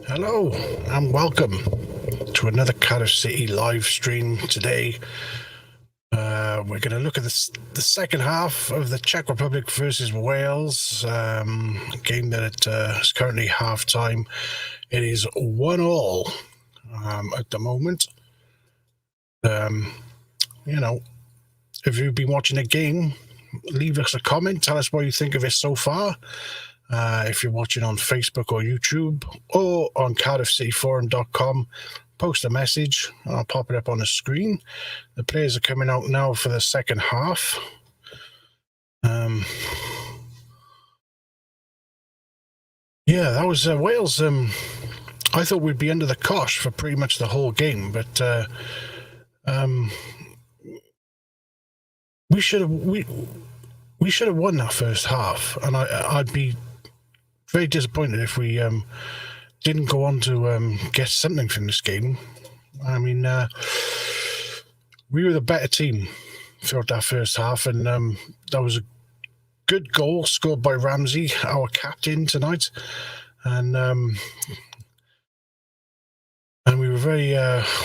Hello and welcome to another Cardiff City live stream today. We're going to look at the second half of the Czech Republic versus Wales game that is currently half-time. It is 1-1 at the moment. You know, if you've been watching the game, leave us a comment. Tell us what you think of it so far. If you're watching on Facebook or YouTube or on CardiffCityForum.com, post a message. I'll pop it up on the screen. The players are coming out now for the second half. Yeah, that was Wales. I thought we'd be under the cosh for pretty much the whole game, but we should have won that first half, and I'd be very disappointed if we didn't go on to get something from this game. I mean, we were the better team throughout that first half, and that was a good goal scored by Ramsey, our captain tonight, and we were very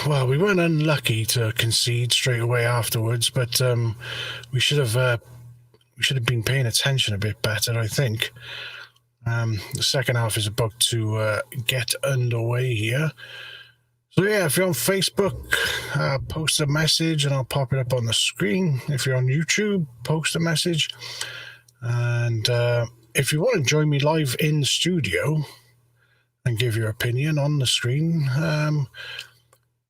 well. We weren't unlucky to concede straight away afterwards, but we should have been paying attention a bit better, I think. The second half is about to get underway here. So yeah, if you're on Facebook, post a message and I'll pop it up on the screen. If you're on YouTube, post a message. And if you want to join me live in the studio and give your opinion on the screen,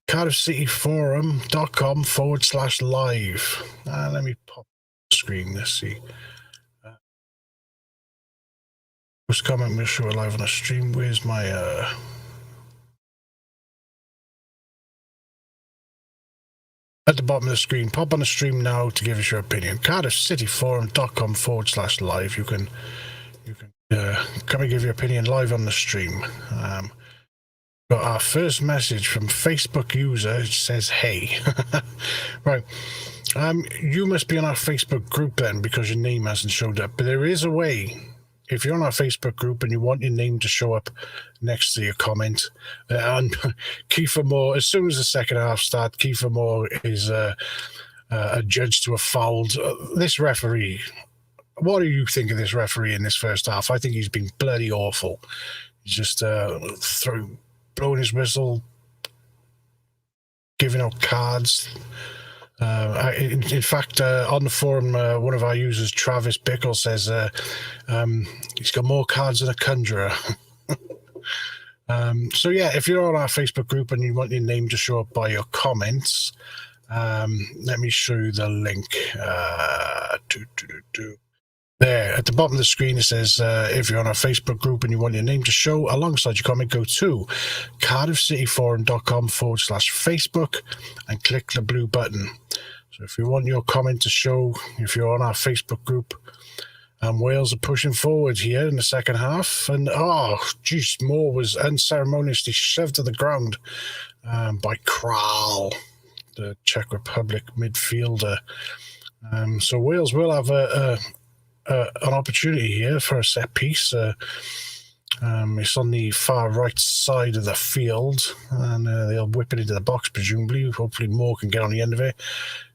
CardiffCityForum.com/live. Let me pop the screen, let's see. Post comment, make sure we're live on the stream. Where's my at the bottom of the screen? Pop on the stream now to give us your opinion. CardiffCityForum.com/live. You can come and give your opinion live on the stream. Got our first message from Facebook user. It says, "Hey." Right. You must be on our Facebook group then, because your name hasn't showed up. But there is a way. If you're on our Facebook group and you want your name to show up next to your comment, and Kiefer Moore, as soon as the second half starts, Kiefer Moore is adjudged to have fouled this referee. What do you think of this referee in this first half? I think he's been bloody awful. He's just blowing his whistle, giving out cards. In fact, on the forum, one of our users, Travis Bickle, says he's got more cards than a conjurer. So yeah, if you're on our Facebook group and you want your name to show up by your comments, let me show you the link. There, at the bottom of the screen, it says, if you're on our Facebook group and you want your name to show alongside your comment, go to cardiffcityforum.com/Facebook and click the blue button. So if you want your comment to show, if you're on our Facebook group, Wales are pushing forward here in the second half. And, oh, geez, Moore was unceremoniously shoved to the ground by Kral, the Czech Republic midfielder. So Wales will have an opportunity here for a set piece. It's on the far right side of the field, and they'll whip it into the box, presumably. Hopefully Moore can get on the end of it.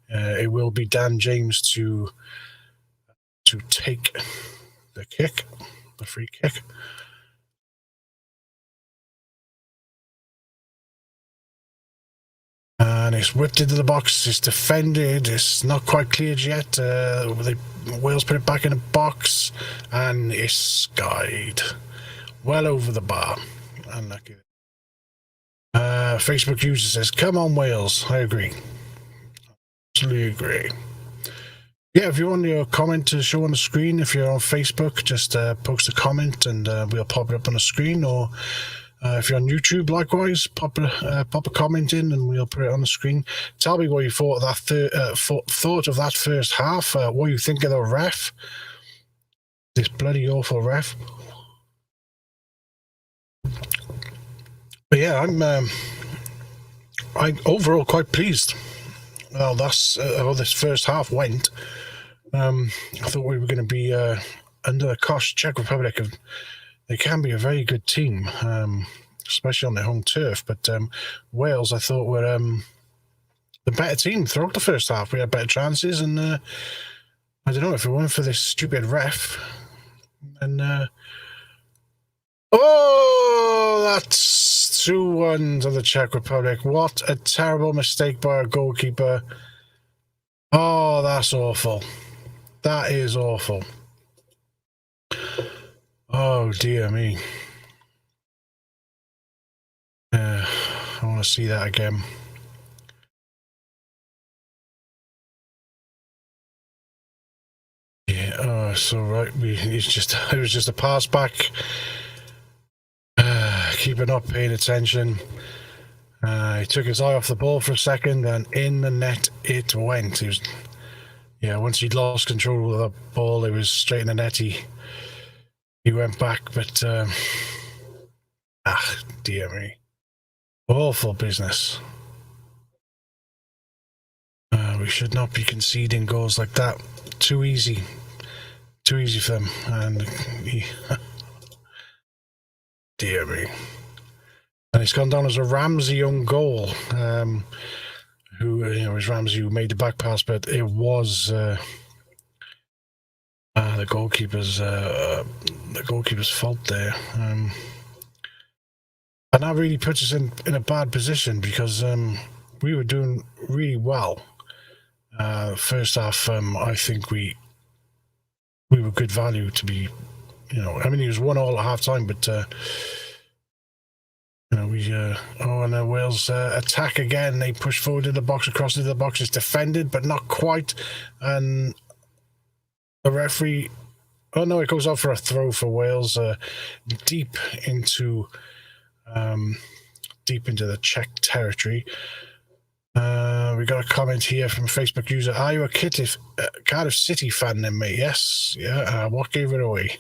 It will be Dan James to take the kick, the free kick. And it's whipped into the box. It's defended. It's not quite cleared yet. Wales put it back in the box, and it's skied well over the bar. Unlucky. Facebook user says, "Come on, Wales." I agree. Absolutely agree. Yeah, if you want your comment to show on the screen, if you're on Facebook, just post a comment and we'll pop it up on the screen. Or if you're on YouTube, likewise, pop a comment in and we'll put it on the screen. Tell me what you thought of that first half. What you think of the ref? This bloody awful ref. But yeah, I'm overall quite pleased. Well, that's how this first half went. I thought we were going to be under the cosh. Czech Republic, they can be a very good team, especially on their home turf. But Wales, I thought, were the better team throughout the first half. We had better chances, and I don't know, if it weren't for this stupid ref. And that's 2-1 to the Czech Republic. What a terrible mistake by our goalkeeper. Oh, that's awful. That is awful. Oh, dear me. I want to see that again. Yeah, so right, it was just a pass back. Keeper not paying attention. He took his eye off the ball for a second, and in the net it went. Once he'd lost control of the ball, it was straight in the net. He went back, but dear me, awful business. We should not be conceding goals like that. Too easy for them. And dear me. And it's gone down as a Ramsey own goal. It was Ramsey who made the back pass, but it was the goalkeeper's fault there. And that really puts us in a bad position, because we were doing really well. First half, I think we were good value to be, it was 1-1 at half time, but and Wales attack again. They push forward in the box, across into the box. It's defended, but not quite. And the referee, it goes out for a throw for Wales, deep into the Czech territory. We got a comment here from a Facebook user. Are you a Cardiff City fan then, mate? Yes. Yeah. What gave it away?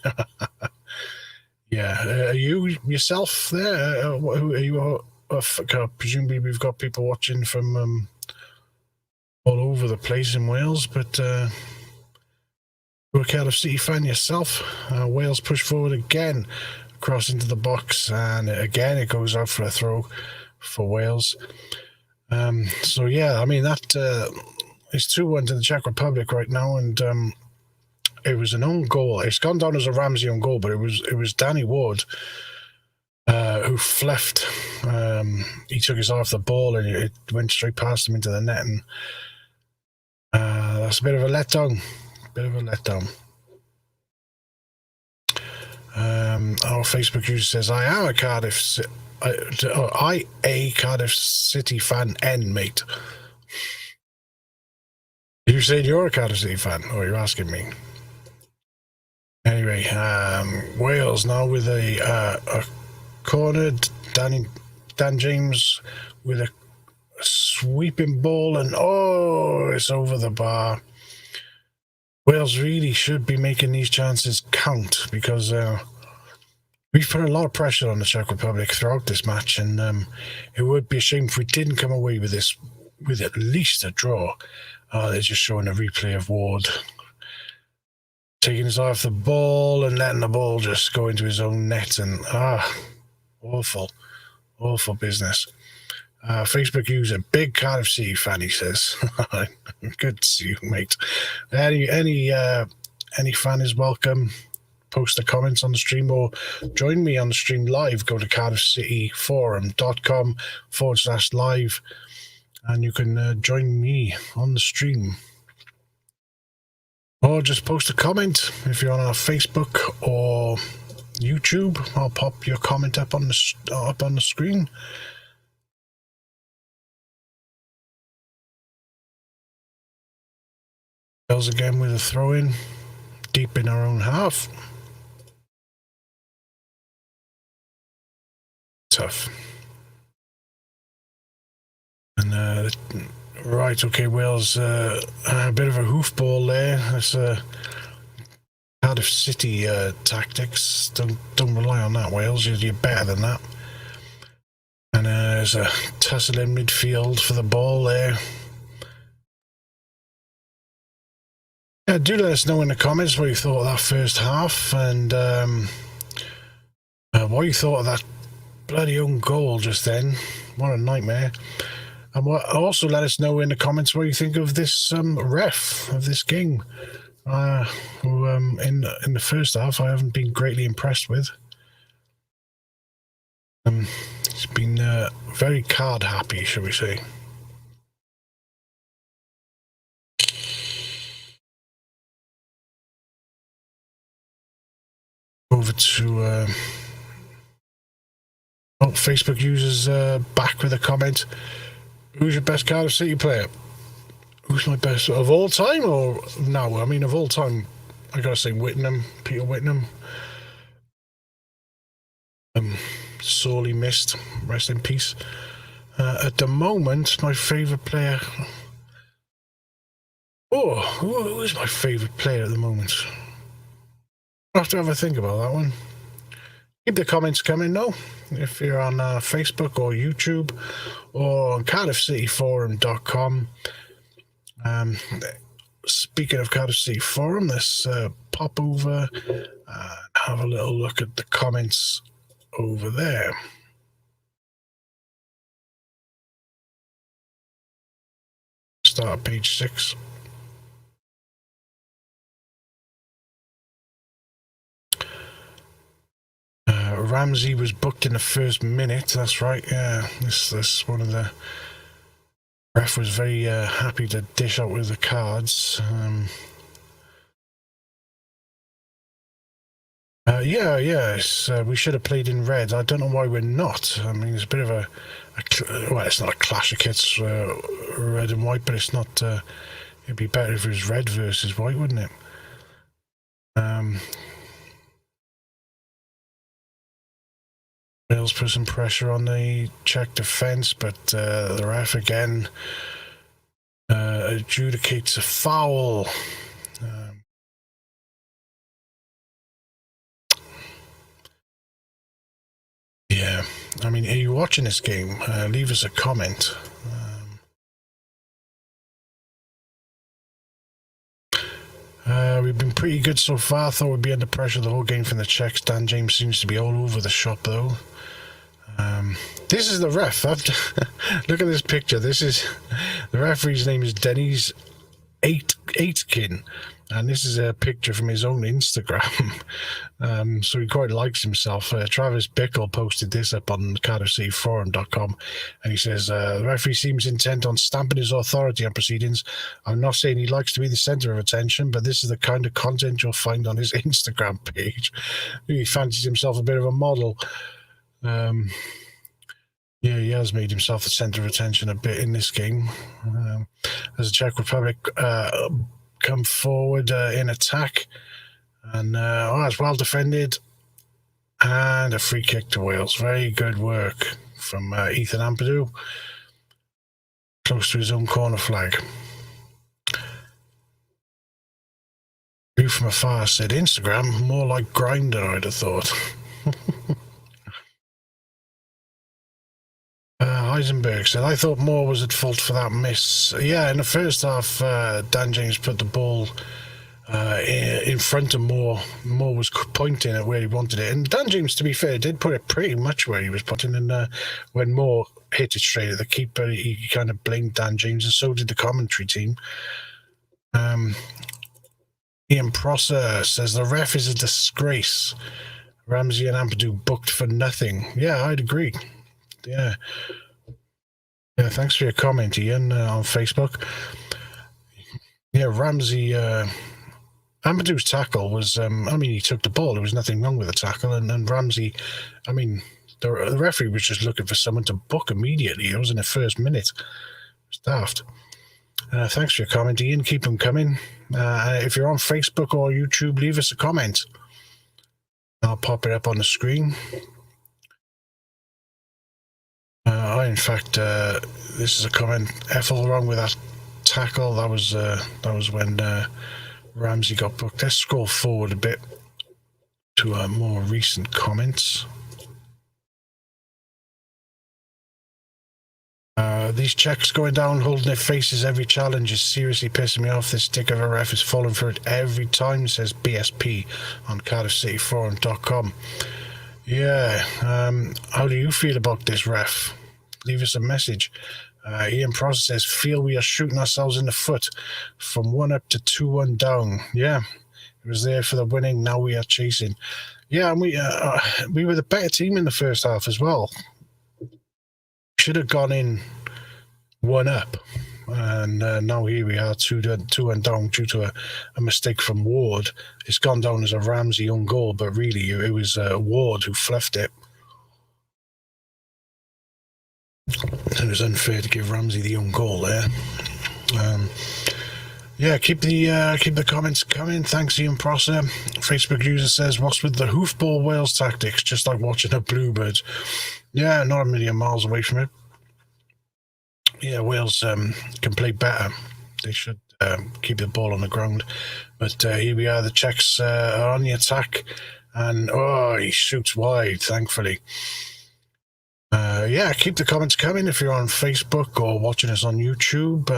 Yeah. Are you yourself there? Who are you? Presumably we've got people watching from all over the place in Wales, but you're a Cardiff City fan yourself. Wales push forward again, across into the box, and again it goes out for a throw for Wales. So yeah, that is 2-1 to the Czech Republic right now, and it was an own goal. It's gone down as a Ramsey own goal, but it was Danny Ward who fluffed. He took his eye off the ball and it went straight past him into the net. And that's a bit of a letdown. Our Facebook user says, I am a Cardiff City fan, mate. You said you're a Cardiff City fan, or you're asking me? Anyway, Wales now with a corner. Dan James with a sweeping ball, and it's over the bar. Wales really should be making these chances count, because we've put a lot of pressure on the Czech Republic throughout this match, and it would be a shame if we didn't come away with this with at least a draw. They're just showing a replay of Ward taking his eye off the ball and letting the ball just go into his own net, and awful business. Facebook user, big Cardiff City fan, he says. Good to see you, mate. Any fan is welcome. Post the comments on the stream or join me on the stream live. Go to cardiffcityforum.com/live and you can join me on the stream. Or just post a comment if you're on our Facebook or YouTube. I'll pop your comment up on the screen. Wales again with a throw-in deep in our own half. Tough. And right, okay, Wales, a bit of a hoofball there. That's Cardiff City tactics. Don't rely on that, Wales. You're better than that. And there's a tussle in midfield for the ball there. Yeah, do let us know in the comments what you thought of that first half, and what you thought of that bloody own goal just then. What a nightmare. And also let us know in the comments what you think of this ref of this game, who in the first half I haven't been greatly impressed with. He's been very card happy, shall we say. Over to Facebook users back with a comment. Who's your best Cardiff City player? Who's my best of all time, or no? I mean, of all time, I gotta say Whittingham, Peter Whittingham. Sorely missed. Rest in peace. At the moment, my favourite player. Who is my favourite player at the moment? I'll have to have a think about that one. Keep the comments coming, though. If you're on Facebook or YouTube or on cardiffcityforum.com. Speaking of Cardiff City Forum, let's pop over and have a little look at the comments over there. Start at page 6. Ramsey was booked in the first minute. That's right. Yeah, this one of the ref was very happy to dish out with the cards. We should have played in red. I don't know why we're not. I mean, it's a bit of well, it's not a clash of kits, red and white, but it's not. It'd be better if it was red versus white, wouldn't it? Wales put some pressure on the Czech defence, but the ref again adjudicates a foul. Yeah, I mean, are you watching this game? Leave us a comment. We've been pretty good so far. Thought we'd be under pressure the whole game from the Czechs. Dan James seems to be all over the shop, though. This is the ref. Look at this picture. This is the referee's name is Denis Aitken, and this is a picture from his own Instagram. So he quite likes himself. Travis Bickle posted this up on CardiffCityForum.com, and he says, the referee seems intent on stamping his authority on proceedings. I'm not saying he likes to be the centre of attention, but this is the kind of content you'll find on his Instagram page. He fancies himself a bit of a model. Yeah, he has made himself the centre of attention a bit in this game. As the Czech Republic come forward in attack, and it's well defended, and a free kick to Wales. Very good work from Ethan Ampadu, close to his own corner flag. View from afar said Instagram, more like Grindr, I'd have thought. Heisenberg said, I thought Moore was at fault for that miss. Yeah, in the first half, Dan James put the ball in front of Moore. Moore was pointing at where he wanted it. And Dan James, to be fair, did put it pretty much where he was putting. And when Moore hit it straight at the keeper, he kind of blamed Dan James, and so did the commentary team. Ian Prosser says, the ref is a disgrace. Ramsey and Ampadu booked for nothing. Yeah, I'd agree. Yeah, thanks for your comment, Ian, on Facebook. Yeah, Ramsey, Ampadu's tackle was, he took the ball. There was nothing wrong with the tackle. And Ramsey, the referee was just looking for someone to book immediately. It was in the first minute. It's daft. Thanks for your comment, Ian. Keep them coming. If you're on Facebook or YouTube, leave us a comment. I'll pop it up on the screen. In fact, this is a comment. Ethel wrong with that tackle. That was when Ramsey got booked. Let's scroll forward a bit to more recent comments. These Czechs going down, holding their faces every challenge is seriously pissing me off. This dick of a ref is falling for it every time, says BSP on CardiffCityForum.com. Yeah, how do you feel about this ref? Leave us a message. Ian Prosser says, feel we are shooting ourselves in the foot from 1 up to 2-1 down. Yeah, it was there for the winning. Now we are chasing. Yeah, and we were the better team in the first half as well. Should have gone in 1 up. And now here we are, 2-1 down due to a mistake from Ward. It's gone down as a Ramsey own goal, but really it was Ward who fluffed it. It was unfair to give Ramsey the own goal there. Keep the comments coming. Thanks, Ian Prosser. Facebook user says, what's with the hoofball Wales tactics? Just like watching a Bluebirds. Yeah, not a million miles away from it. Yeah, Wales can play better. They should keep the ball on the ground. But here we are. The Czechs are on the attack. And, he shoots wide, thankfully. Keep the comments coming if you're on Facebook or watching us on YouTube.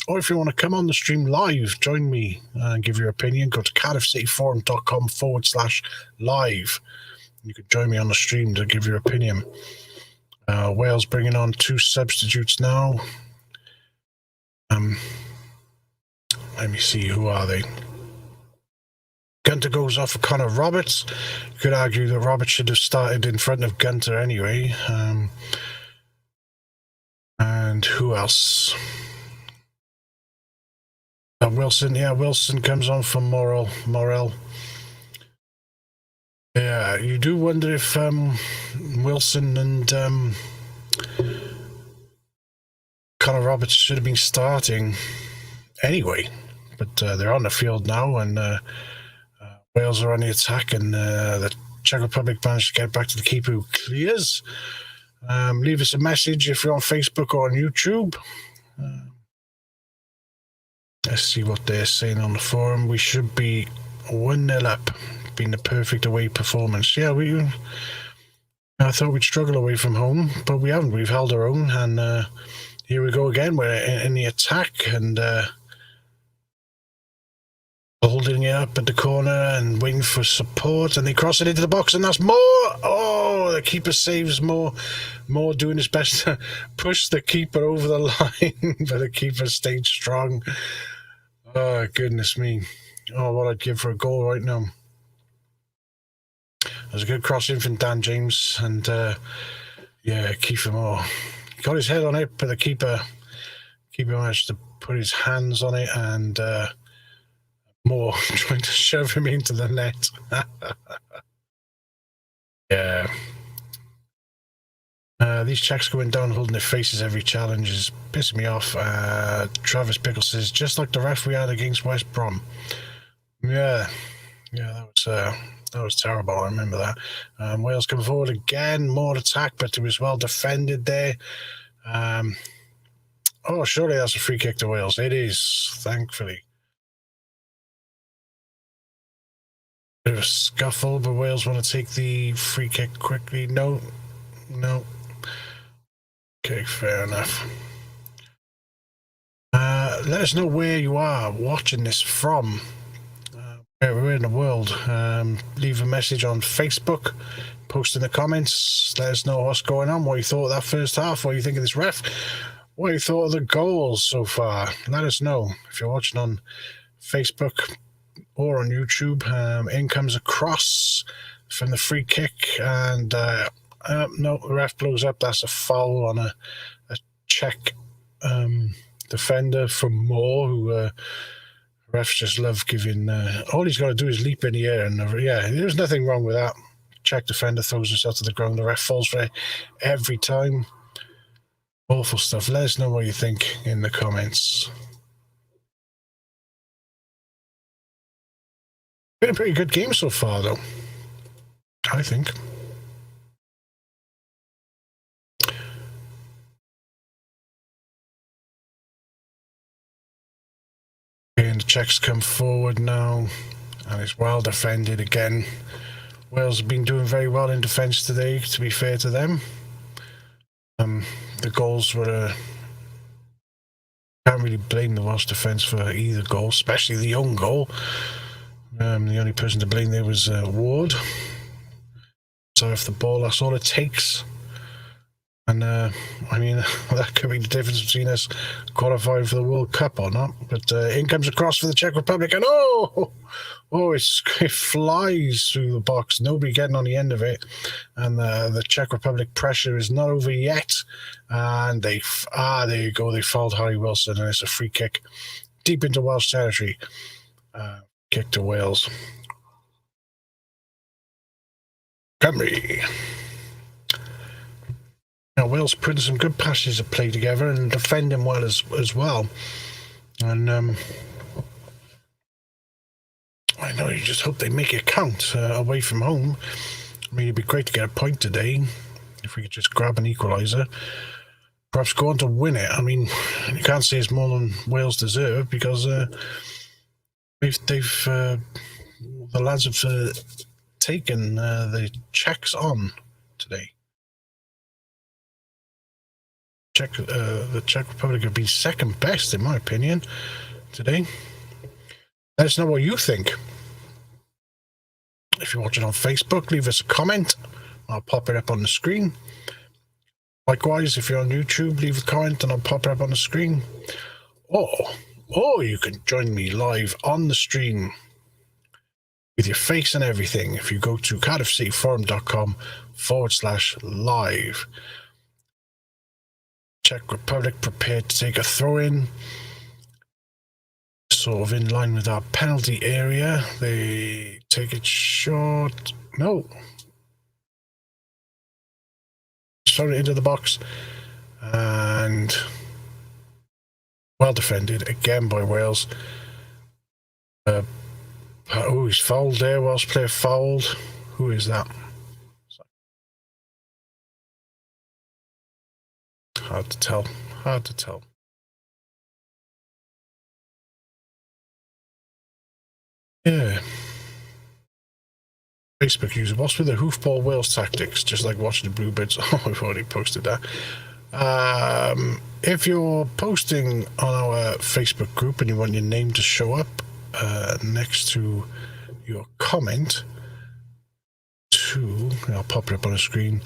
Or if you want to come on the stream live, join me and give your opinion. Go to CardiffCityForum.com/live. You can join me on the stream to give your opinion. Wales bringing on 2 substitutes now. Let me see, who are they? Gunter goes off for Connor Roberts. You could argue that Roberts should have started in front of Gunter anyway. And who else? Wilson. Yeah, Wilson comes on for Morel. Yeah, you do wonder if Wilson and Connor Roberts should have been starting anyway. But they're on the field now, and Wales are on the attack, and the Czech Republic managed to get back to the keeper who clears. Leave us a message if you're on Facebook or on YouTube. Let's see what they're saying on the forum. We should be 1-0 up. Been the perfect away performance. Yeah, I thought we'd struggle away from home, but we haven't. We've held our own, and here we go again. We're in the attack, and holding it up at the corner and waiting for support, and they cross it into the box, and that's Moore. Oh, the keeper saves Moore. Moore doing his best to push the keeper over the line, but the keeper stayed strong. Oh, goodness me. Oh, what I'd give for a goal right now. There's a good cross in from Dan James, and yeah, Kiefer Moore. He got his head on it, but the keeper managed to put his hands on it, and Moore trying to shove him into the net. Yeah. These Czechs going down holding their faces every challenge is pissing me off. Travis Pickle says, just like the ref we had against West Brom. Yeah, that was terrible. I remember that. Wales come forward again, more attack, but it was well defended there. Oh, surely that's a free kick to Wales. It is, thankfully. Bit of a scuffle, but Wales want to take the free kick quickly. No. Okay, fair enough. Let us know where you are watching this from. Where in the world. Leave a message on Facebook, post in the comments, let us know what's going on, what you thought of that first half, what you think of this ref, what you thought of the goals so far. Let us know if you're watching on Facebook or on YouTube. In comes a cross from the free kick, and no, the ref blows up. That's a foul on a Czech defender from Moore, who refs just love giving. All he's got to do is leap in the air, and yeah, there's nothing wrong with that. Czech defender throws himself to the ground. The ref falls for it every time. Awful stuff. Let us know what you think in the comments. Been a pretty good game so far, though, I think. And the Czechs come forward now, and it's well defended again. Wales have been doing very well in defence today, to be fair to them. The goals were... can't really blame the Welsh defence for either goal, especially the own goal. The only person to blame there was Ward. So if the ball, that's all it takes. And, I mean, that could be the difference between us qualifying for the World Cup or not. But in comes a cross for the Czech Republic, and it flies through the box. Nobody getting on the end of it. And the Czech Republic pressure is not over yet. And there you go. They fouled Harry Wilson, and it's a free kick deep into Welsh territory. Kick to Wales. Cymru. Now, Wales putting some good passes of play together and defending well as well. And I know, you just hope they make it count away from home. I mean, it'd be great to get a point today if we could just grab an equaliser. Perhaps go on to win it. I mean, you can't say it's more than Wales deserve, because the lads have taken the Czechs on today. The Czech Republic have been second best, in my opinion, today. Let us know what you think. If you're watching on Facebook, leave us a comment. I'll pop it up on the screen. Likewise, if you're on YouTube, leave a comment and I'll pop it up on the screen. Or you can join me live on the stream with your face and everything if you go to cardiffcityforum.com/live. Czech Republic prepared to take a throw-in, sort of in line with our penalty area. They take it short. No. Throw it into the box, and well defended again by Wales. He's fouled there. Welsh player fouled. Who is that? Hard to tell. Yeah. Facebook user, what's with the hoofball Wales tactics? Just like watching the Bluebirds. Oh, I've already posted that. If you're posting on our Facebook group and you want your name to show up next to your comment, I'll pop it up on the screen.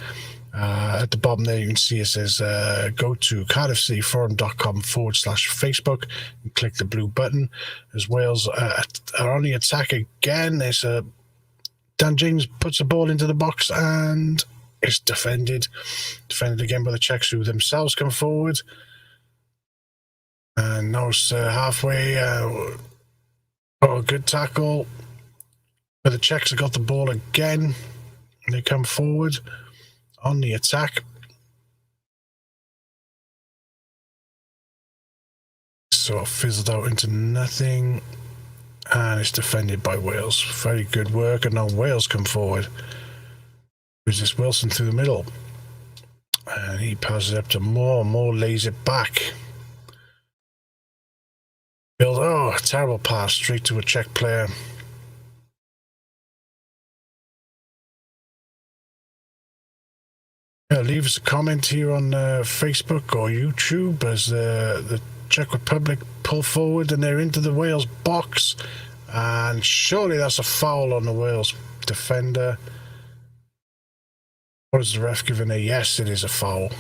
At the bottom there, you can see it says go to cardiffcityforum.com/Facebook and click the blue button. As Wales are on the attack again. There's Dan James puts the ball into the box and it's defended again by the Czechs, who themselves come forward. And now it's halfway. Good tackle. But the Czechs have got the ball again. They come forward on the attack. Sort of fizzled out into nothing. And it's defended by Wales. Very good work. And now Wales come forward. There's this Wilson through the middle. And he passes it up to Moore. Moore lays it back. Terrible pass straight to a Czech player. Leave us a comment here on Facebook or YouTube as the Czech Republic pull forward and they're into the Wales box. And surely that's a foul on the Wales defender. What is the ref giving a yes? It is a foul.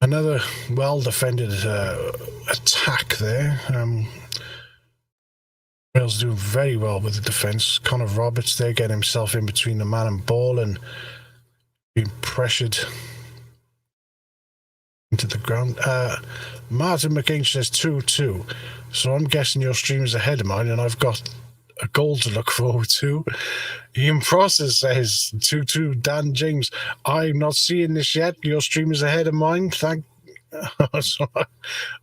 Another well-defended attack there. Wales doing very well with the defence. Connor Roberts there getting himself in between the man and ball and being pressured into the ground. Martin McCain says 2-2. So I'm guessing your stream is ahead of mine and I've got a goal to look forward to. Ian Process says 2-2 Dan James. I'm not seeing this yet. Your stream is ahead of mine. So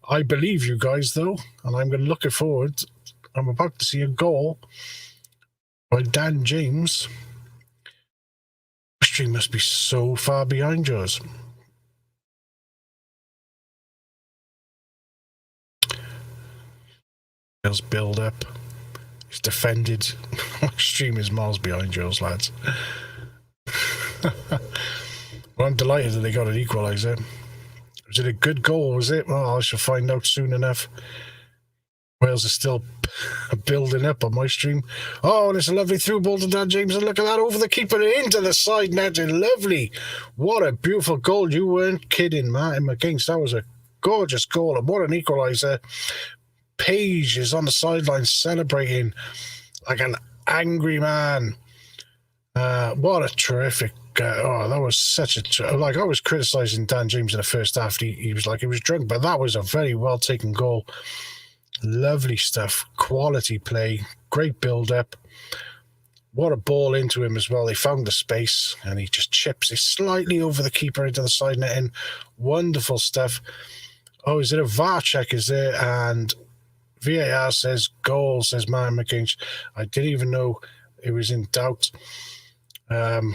I believe you guys though, and I'm going to look it forward. I'm about to see a goal by Dan James. The stream must be so far behind yours. Build up. It's defended. My stream is miles behind yours, lads. Well, I'm delighted that they got an equaliser. Was it a good goal, was it? Well, I shall find out soon enough. Wales is still building up on my stream. Oh, and it's a lovely through ball to Dan James. And look at that, over the keeper into the side net. Lovely. What a beautiful goal. You weren't kidding, Martin McCain. That was a gorgeous goal. And what an equaliser. Page is on the sideline celebrating like an angry man. What a terrific that was such a I was criticizing Dan James in the first half. He was like he was drunk, but that was a very well taken goal. Lovely stuff, quality play, great build up. What a ball into him as well. They found the space and he just chips it slightly over the keeper into the side netting. Wonderful stuff. Oh, is it a VAR check? Is there? And VAR says goal, says Martin McCain. I didn't even know it was in doubt. Watching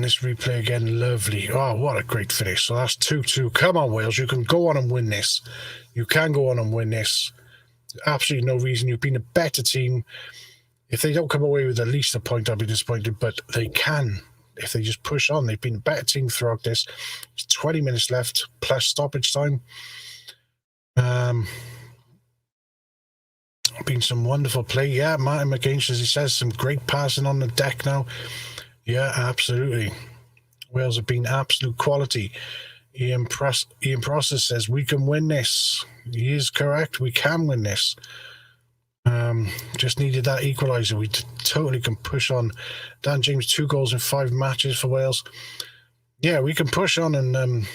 this replay again, lovely. Oh, what a great finish. So that's 2-2. Come on, Wales. You can go on and win this. You can go on and win this. Absolutely no reason. You've been a better team. If they don't come away with at least a point, I'll be disappointed. But they can. If they just push on. They've been a better team throughout this. There's 20 minutes left, plus stoppage time. Been some wonderful play. Yeah, Martin McCain, as he says, some great passing on the deck now. Yeah, absolutely. Wales have been absolute quality. Ian Process says, we can win this. He is correct. We can win this. Just needed that equaliser. We totally can push on. Dan James, 2 goals in 5 matches for Wales. Yeah, we can push on and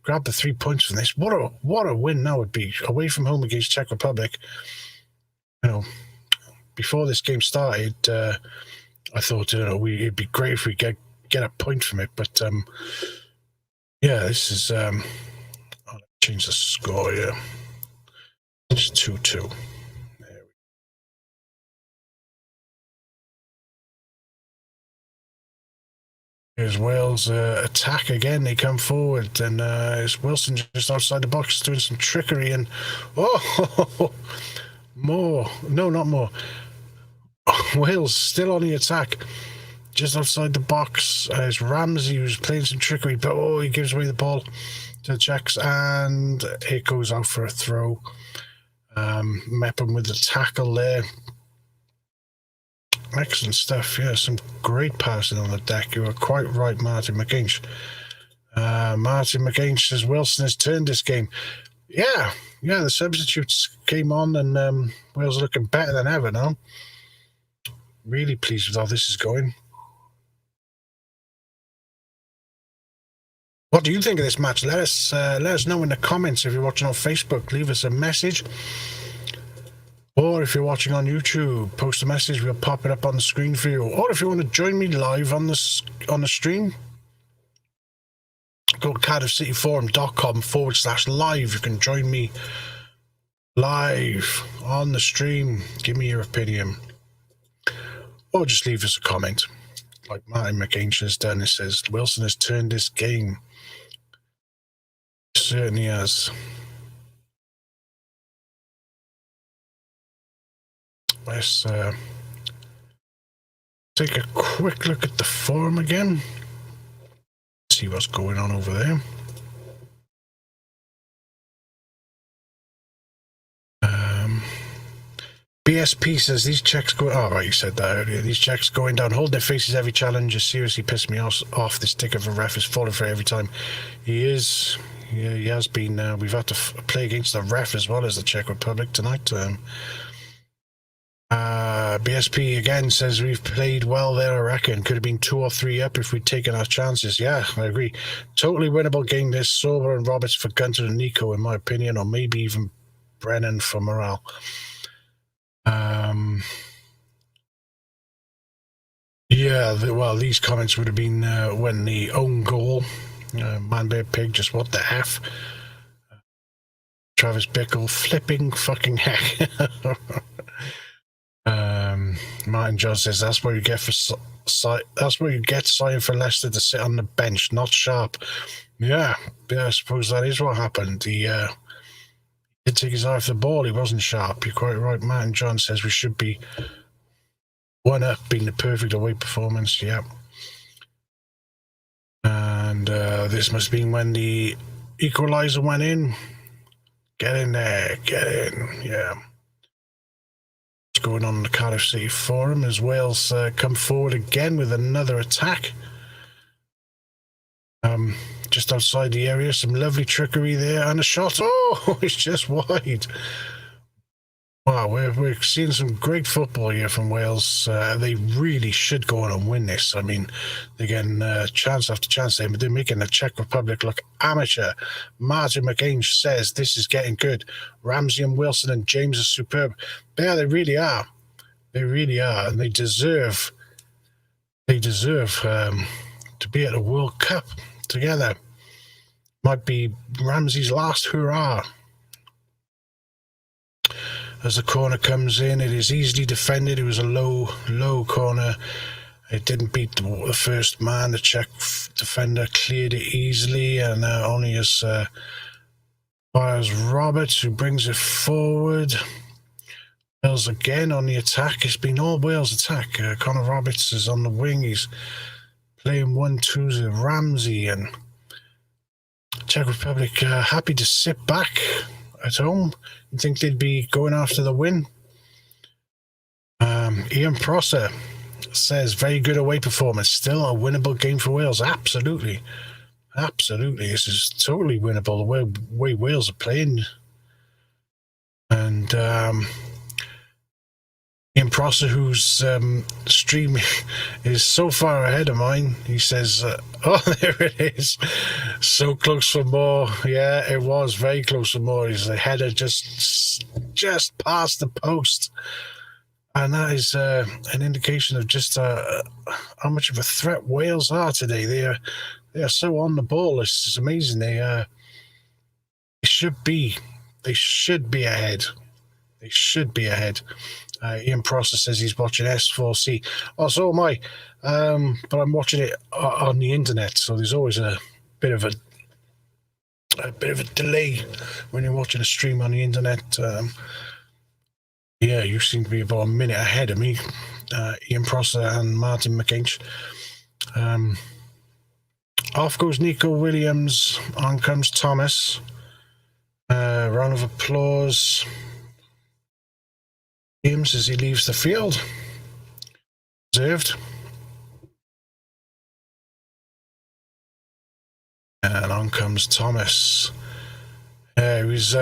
grab the 3 points from this. What a win that would be. Away from home against Czech Republic. You know, before this game started, I thought, it'd be great if we get a point from it. But yeah, this is. I'll change the score here. It's 2-2. Here's Wales' attack again. They come forward, and it's Wilson just outside the box doing some trickery. And Moore. No, not Moore. Wales still on the attack, just outside the box. It's Ramsey who's playing some trickery, but he gives away the ball to the Czechs, and it goes out for a throw. Mepham with the tackle there. Excellent stuff. Yeah, some great passing on the deck. You were quite right, Martin McGinch. Martin McGinch says Wilson has turned this game. Yeah, the substitutes came on and Wales are looking better than ever now. Really pleased with how this is going. What do you think of this match? Let us know in the comments. If you're watching on Facebook, leave us a message. Or if you're watching on YouTube, post a message. We'll pop it up on the screen for you. Or if you want to join me live on the stream, go to cardiffcityforum.com/live. You can join me live on the stream. Give me your opinion. Or just leave us a comment. Like Martin McGinch has done. It says, Wilson has turned this game. Certainly has. Let's take a quick look at the forum again. See what's going on over there. BSP says these Czechs go. Oh, right, you said that earlier. These Czechs going down, hold their faces every challenge. Has seriously pissed me off. This tick of a ref is falling for every time. He is. Yeah, he has been. We've had to play against the ref as well as the Czech Republic tonight. BSP again says we've played well there, I reckon. Could have been 2 or 3 up if we'd taken our chances. Yeah, I agree. Totally winnable game this. Sorba and Roberts for Gunter and Nico, in my opinion, or maybe even Brennan for morale. Yeah, well, these comments would have been when the own goal, Man Bear Pig, just what the F. Travis Bickle, flipping fucking heck. Martin John says that's what you get for signing for Leicester to sit on the bench, not Sharp. Yeah, I suppose that is what happened. He did take his eye off the ball. He wasn't Sharp. You're quite right. Martin John says we should be 1-up, being the perfect away performance. Yeah. And this must have been when the equaliser went in. Get in there, get in. Yeah. What's going on in the Cardiff City Forum as Wales come forward again with another attack. Just outside the area, some lovely trickery there and a shot. Oh, it's just wide. Wow, we're seeing some great football here from Wales. They really should go on and win this. I mean, they're getting chance after chance. They're making the Czech Republic look amateur. Martin McGinch says this is getting good. Ramsey and Wilson and James are superb. Yeah, they really are. They really are, and they deserve to be at a World Cup together. Might be Ramsey's last hurrah. As the corner comes in, it is easily defended. It was a low corner. It didn't beat the first man. The Czech defender cleared it easily, and only as far as Roberts, who brings it forward. Wales again on the attack. It's been all Wales attack. Connor Roberts is on the wing. He's playing 1-2s with Ramsey, and Czech Republic happy to sit back at home. You think they'd be going after the win? Ian Prosser says, very good away performance. Still a winnable game for Wales. Absolutely. Absolutely. This is totally winnable, the way Wales are playing. And Ian Prosser, whose stream is so far ahead of mine, he says, oh, there it is. So close for more. Yeah, it was very close for more. His header just past the post. And that is an indication of just how much of a threat Wales are today. They are so on the ball. It's amazing. They should be ahead. They should be ahead. Ian Prosser says he's watching S4C. Oh, so am I. But I'm watching it on the internet, so there's always a bit of a delay when you're watching a stream on the internet. Yeah, you seem to be about a minute ahead of me, Ian Prosser and Martin McGinch. Off goes Nico Williams. On comes Thomas. Round of applause. James as he leaves the field. deserved. And on comes Thomas. It was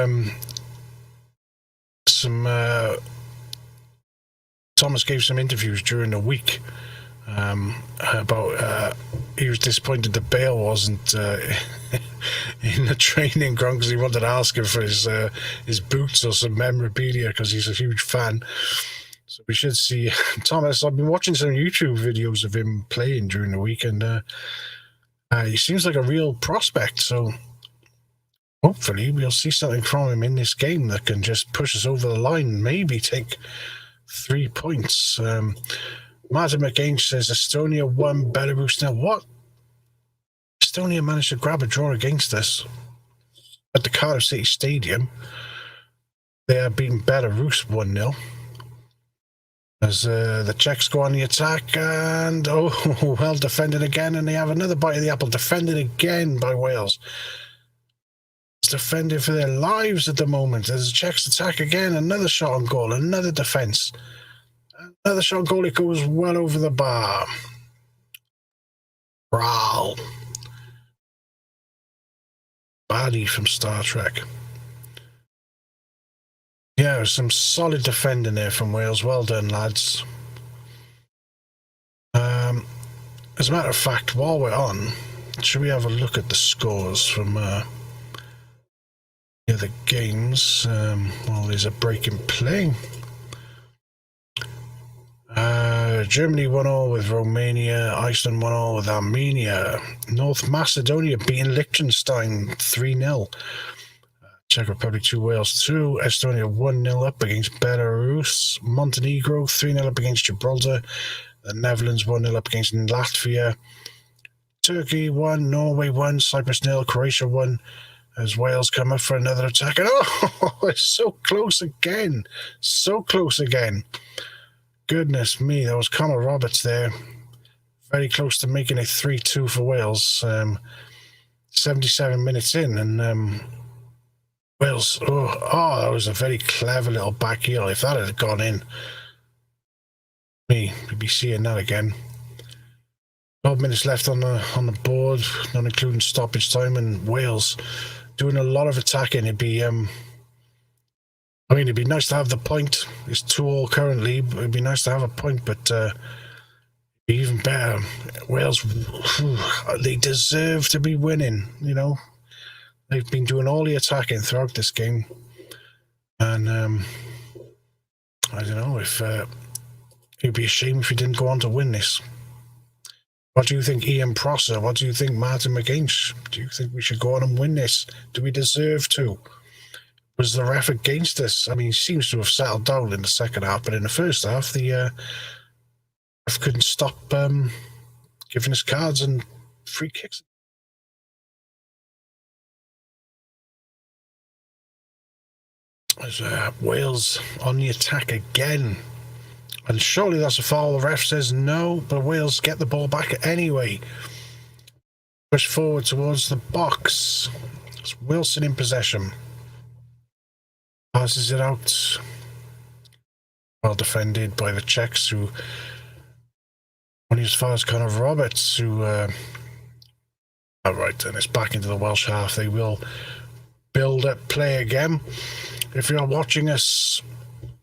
Thomas gave some interviews during the week about he was disappointed that Bale wasn't in the training ground because he wanted to ask him for his boots or some memorabilia because he's a huge fan. So we should see Thomas. I've been watching some YouTube videos of him playing during the week, and he seems like a real prospect. So hopefully we'll see something from him in this game that can just push us over the line and maybe take 3 points. Martin McGain says Estonia won, Belarus nil. What? Estonia managed to grab a draw against us at the Cardiff City Stadium. They are beating Belarus 1-0. As the Czechs go on the attack, and well defended again, and they have another bite of the apple. Defended again by Wales. It's defended for their lives at the moment. As the Czechs attack again, another shot on goal, another defence. Another shot on goal, it goes well over the bar. Growl. Baddie from Star Trek. Yeah, some solid defending there from Wales. Well done, lads. As a matter of fact, while we're on, should we have a look at the scores from the other games? Well, there's a break in play. Germany 1-0 with Romania. Iceland 1-0 with Armenia. North Macedonia beating Liechtenstein 3-0. Czech Republic 2, Wales 2. Estonia 1-0 up against Belarus. Montenegro 3-0 up against Gibraltar. The Netherlands 1-0 up against Latvia. Turkey 1, Norway 1, Cyprus 0, Croatia 1. As Wales come up for another attack. And it's so close again. So close again. Goodness me, that was Connor Roberts there. Very close to making it 3-2 for Wales. 77 minutes in, and Wales, that was a very clever little back heel. If that had gone in, we'd be seeing that again. 12 minutes left on the board, not including stoppage time, and Wales doing a lot of attacking. It'd be nice to have the point. It's 2-2 currently. It'd be nice to have a point, but even better. Wales, they deserve to be winning, you know. They've been doing all the attacking throughout this game. And I don't know if it'd be a shame if we didn't go on to win this. What do you think, Ian Prosser? What do you think, Martin McGain? Do you think we should go on and win this? Do we deserve to? Was the ref against us? I mean, he seems to have settled down in the second half, but in the first half, the ref couldn't stop giving us cards and free kicks. As Wales on the attack again. And surely that's a foul. The ref says no, but Wales get the ball back anyway. Push forward towards the box. It's Wilson in possession. Passes it out. Well defended by the Czechs, who only as far as Connor Roberts, who right, and it's back into the Welsh half. They will build up play again. If you're watching us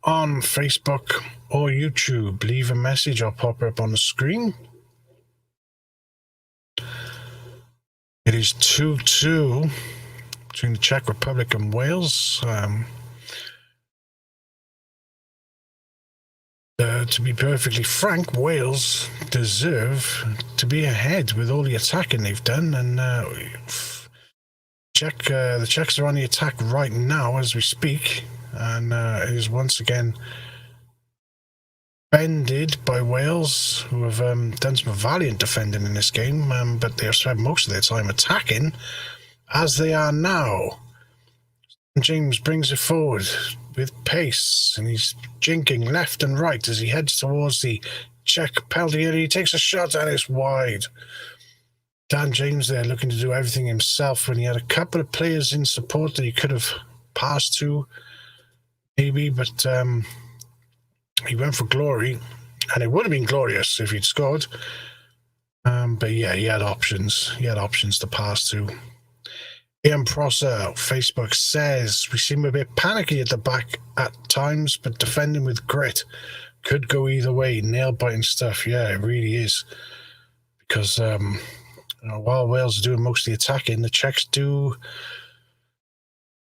on Facebook or YouTube, leave a message. I'll pop it up on the screen. It is 2-2 between the Czech Republic and Wales. To be perfectly frank, Wales deserve to be ahead with all the attacking they've done, and the Czechs are on the attack right now as we speak, and it is once again defended by Wales, who have done some valiant defending in this game, but they have spent most of their time attacking, as they are now. James brings it forward with pace, and he's jinking left and right as he heads towards the Czech penalty area. He takes a shot and it's wide. Dan James there looking to do everything himself when he had a couple of players in support that he could have passed to, maybe, but he went for glory. And it would have been glorious if he'd scored. But yeah, he had options. He had options to pass to. Ian Prosser, Facebook says, we seem a bit panicky at the back at times, but defending with grit could go either way. Nail-biting stuff. Yeah, it really is. Because while Wales are doing most of the attacking, the Czechs do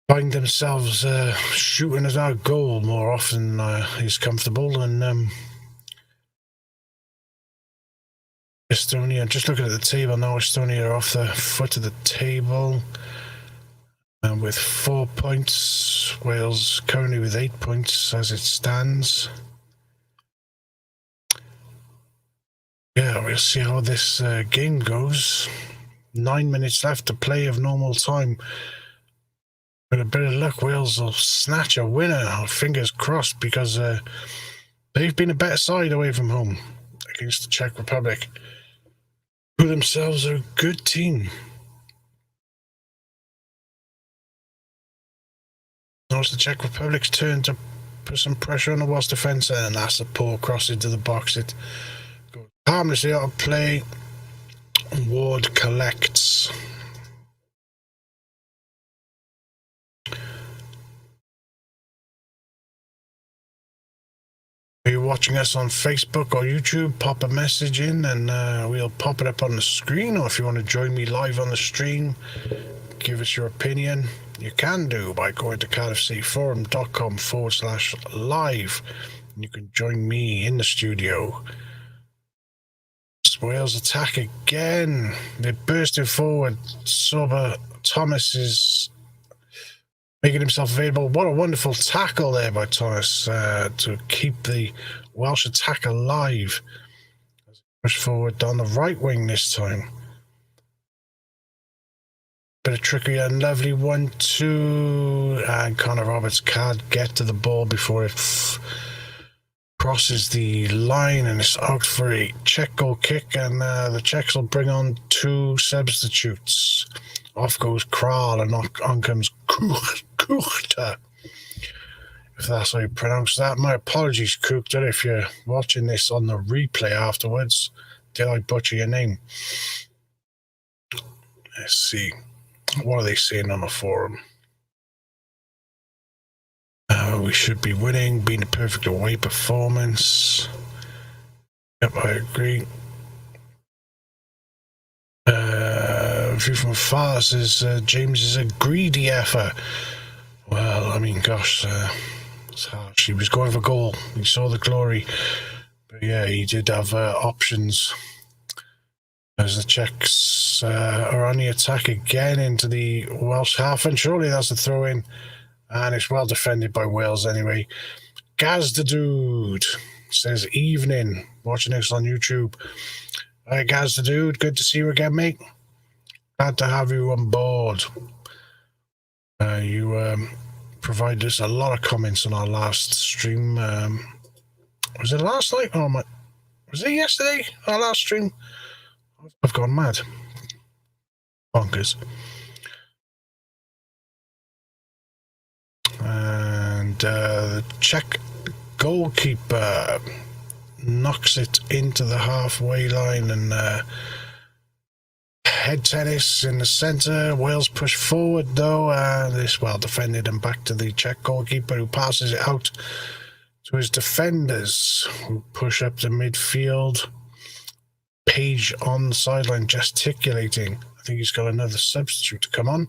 find themselves shooting at our goal more often is comfortable. And Estonia, just looking at the table now, Estonia are off the foot of the table with 4 points. Wales currently with 8 points as it stands. Yeah, we'll see how this game goes. 9 minutes left to play of normal time. With a bit of luck, Wales will snatch a winner. Fingers crossed, because they've been a better side away from home against the Czech Republic, who themselves are a good team. Now it's the Czech Republic's turn to put some pressure on the Welsh defence, and that's a poor cross into the box. It goes harmlessly out of play. Ward collects. If you're watching us on Facebook or YouTube, pop a message in and we'll pop it up on the screen. Or if you want to join me live on the stream, give us your opinion, you can do by going to cardiffcityforum.com/live. You can join me in the studio. Wales attack again. They're bursting forward. Sober Thomas is making himself available. What a wonderful tackle there by Thomas to keep the Welsh attack alive. Push forward down the right wing this time. Bit of trickery and lovely 1-2. And Connor Roberts can't get to the ball before it crosses the line, and it's out for a Czech goal kick. And the Czechs will bring on 2 substitutes. Off goes Kral, and on comes Kuchta. If that's how you pronounce that. My apologies, Kuchta, if you're watching this on the replay afterwards. Did I butcher your name? Let's see. What are they saying on the forum? We should be winning, being a perfect away performance. Yep, I agree. View from afar says James is a greedy effort. Well, I mean, gosh, it's harsh. He was going for goal. He saw the glory. But yeah, he did have options. As the Czechs are on the attack again into the Welsh half, and surely that's a throw-in. And it's well defended by Wales anyway. Gaz the Dude says, evening, watching us on YouTube. Hi, Gaz the Dude, good to see you again, mate. Glad to have you on board. You provided us a lot of comments on our last stream. Was it last night? Oh my! Was it yesterday? Our last stream? I've gone mad. Bonkers. And the Czech goalkeeper knocks it into the halfway line, and head tennis in the centre. Wales push forward though. This well defended, and back to the Czech goalkeeper, who passes it out to his defenders, who push up the midfield. Page on the sideline gesticulating. I think he's got another substitute to come on.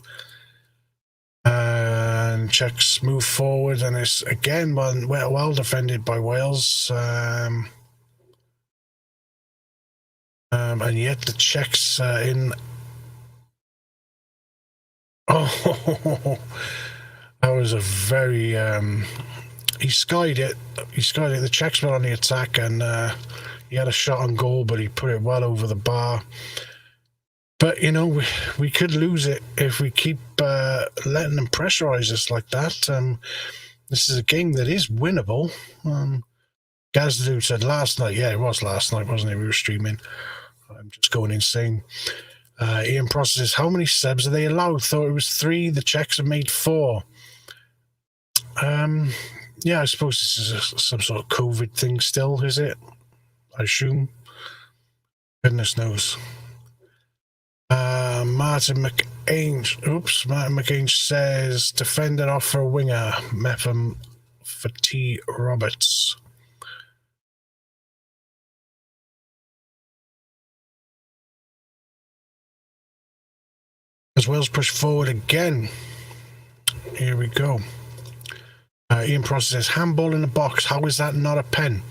And Czechs move forward, and it's again well defended by Wales. And yet the Czechs in. Oh, that was a very. He skied it. The Czechs were on the attack, and he had a shot on goal, but he put it well over the bar. But, you know, we could lose it if we keep letting them pressurize us like that. This is a game that is winnable. Gazdu said last night. Yeah, it was last night, wasn't it? We were streaming. I'm just going insane. Ian Pross says, how many subs are they allowed? Thought it was 3. The Czechs have made 4. Yeah, I suppose this is some sort of COVID thing still, is it? I assume. Goodness knows. Martin McAinge says defender off for a winger. Mepham for T. Roberts. As Wales push forward again. Here we go. Ian Prosser says handball in the box. How is that not a pen?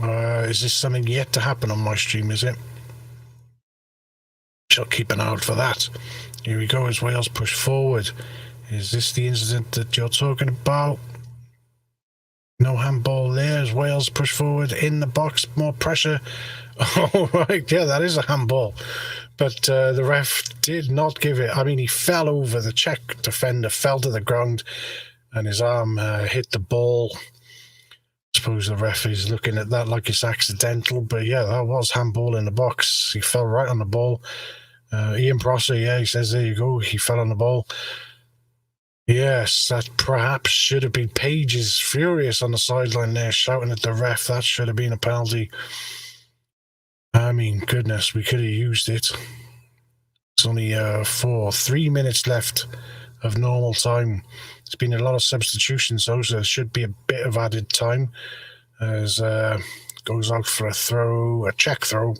Is this something yet to happen on my stream, is it? Shall keep an eye out for that. Here we go as Wales push forward. Is this the incident that you're talking about? No handball there as Wales push forward in the box. More pressure. Oh, right. Yeah, that is a handball. But the ref did not give it. I mean, he fell over. The Czech defender fell to the ground and his arm hit the ball. I suppose the ref is looking at that like it's accidental. But yeah, that was handball in the box. He fell right on the ball. Ian Prosser, yeah, he says, there you go. He fell on the ball. Yes, that perhaps should have been. Page is furious on the sideline there, shouting at the ref. That should have been a penalty. I mean, goodness, we could have used it. It's only 3 minutes left of normal time. There's been a lot of substitutions, though, so there should be a bit of added time. As goes out for a throw, a check throw.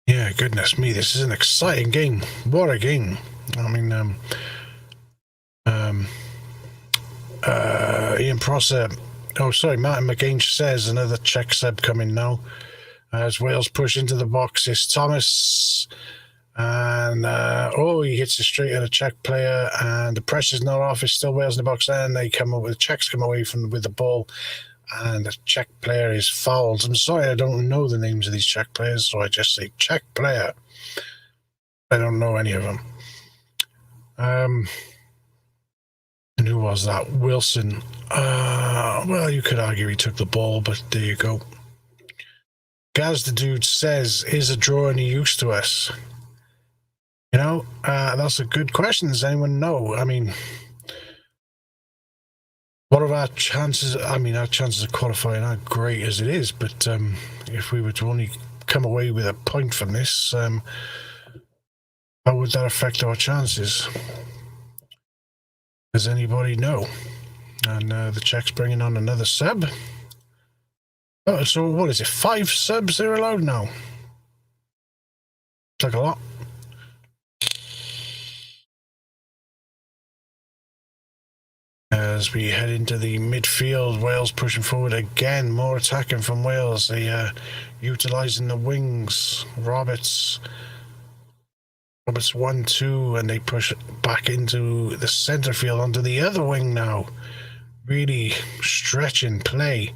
Yeah, goodness me, this is an exciting game. What a game. I mean, Ian Prosser, Martin McAinge says another Czech sub coming now. As Wales push into the box, it's Thomas. And, he hits it straight at a Czech player, and the pressure's not off. It's still Wales in the box, and the Czechs come away with the ball. And the Czech player is fouled. I'm sorry, I don't know the names of these Czech players, so I just say Czech player. I don't know any of them. And who was that? Wilson. Well, you could argue he took the ball, but there you go. Gaz the Dude says, is a draw any use to us? You know, that's a good question. Does anyone know? I mean, what are our chances? I mean, our chances of qualifying aren't great as it is, but if we were to only come away with a point from this, how would that affect our chances? Does anybody know? And the Czechs bringing on another sub. Oh, so what is it? 5 subs they're allowed now? It's like a lot. As we head into the midfield, Wales pushing forward again. More attacking from Wales. They utilising the wings. Roberts 1-2, and they push it back into the centre field onto the other wing now. Really stretching play.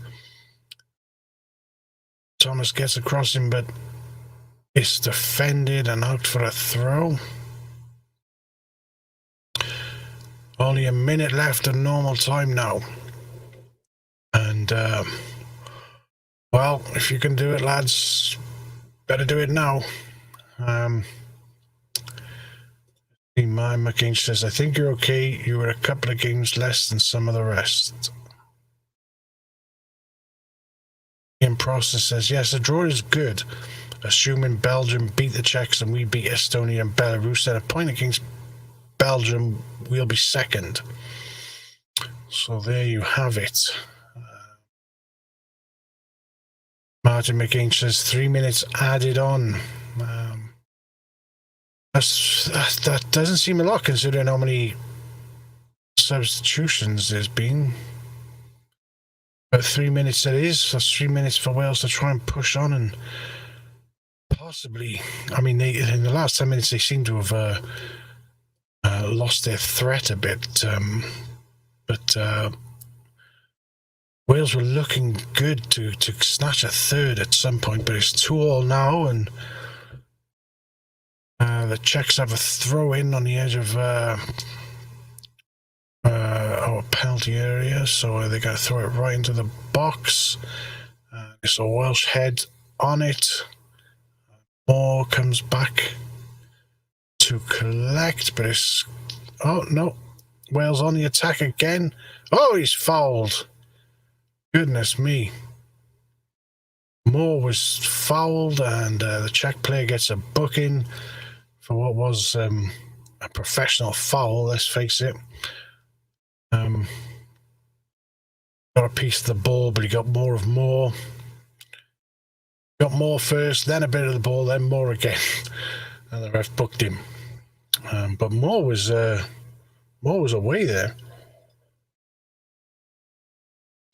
Thomas gets across him, but it's defended and out for a throw. Only a minute left of normal time now. And, well, if you can do it, lads, better do it now. McCain says, I think you're okay. You were a couple of games less than some of the rest. In process says, yes, the draw is good. Assuming Belgium beat the Czechs and we beat Estonia and Belarus, at a point against Belgium, we'll be second. So there you have it. Martin McAinge says 3 minutes added on. That doesn't seem a lot considering how many substitutions there's been. But 3 minutes it is. That's 3 minutes for Wales to try and push on and possibly. I mean, in the last 10 minutes they seem to have lost their threat a bit. But Wales were looking good to snatch a third at some point, but it's 2-2 now, and the Czechs have a throw-in on the edge of our penalty area, so they're going to throw it right into the box. It's a Welsh head on it. Moore comes back to collect, but it's... Oh, no. Wales on the attack again. Oh, he's fouled. Goodness me. Moore was fouled, and the Czech player gets a booking for what was a professional foul, let's face it. Got a piece of the ball, but he got more of Moore. Got Moore first, then a bit of the ball, then Moore again. And the ref booked him. But Moore was away there.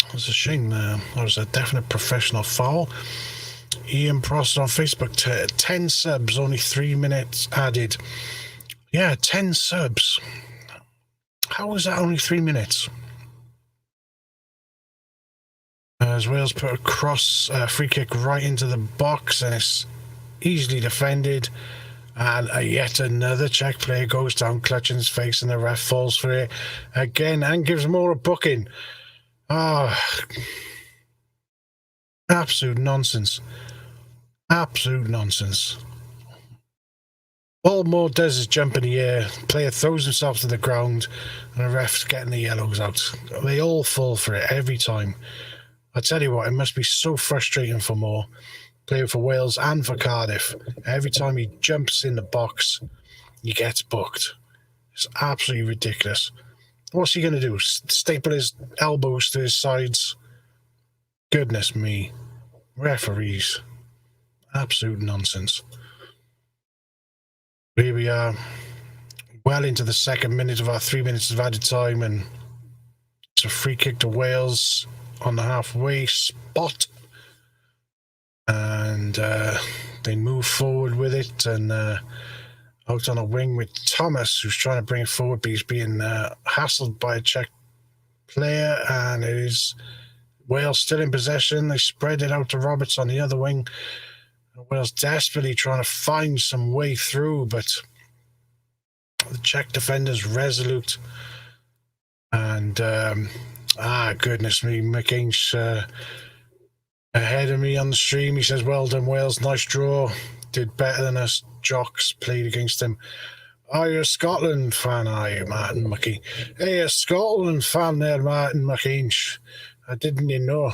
It was a shame. That was a definite professional foul. Ian Prosser on Facebook, 10 subs, only 3 minutes added. Yeah, 10 subs. How was that only 3 minutes? As Wales put a cross free kick right into the box, and it's easily defended. And yet another Czech player goes down, clutching his face, and the ref falls for it again and gives Moore a booking. Absolute nonsense. Absolute nonsense. All Moore does is jump in the air, player throws himself to the ground, and the ref's getting the yellows out. They all fall for it every time. I tell you what, it must be so frustrating for Moore, playing for Wales and for Cardiff. Every time he jumps in the box, he gets booked. It's absolutely ridiculous. What's he going to do? Staple his elbows to his sides? Goodness me. Referees. Absolute nonsense. Here we are, well into the second minute of our 3 minutes of added time, and it's a free kick to Wales on the halfway spot. And they move forward with it, and out on a wing with Thomas, who's trying to bring it forward, but he's being hassled by a Czech player, and it is Wales still in possession. They spread it out to Roberts on the other wing. Wales desperately trying to find some way through, but the Czech defender's resolute. And, goodness me, McInch ahead of me on the stream. He says, well done, Wales, nice draw. Did better than us jocks played against him. Oh, you're a Scotland fan, are you, Martin McKean? Hey, a Scotland fan there, Martin McInch. I didn't you know.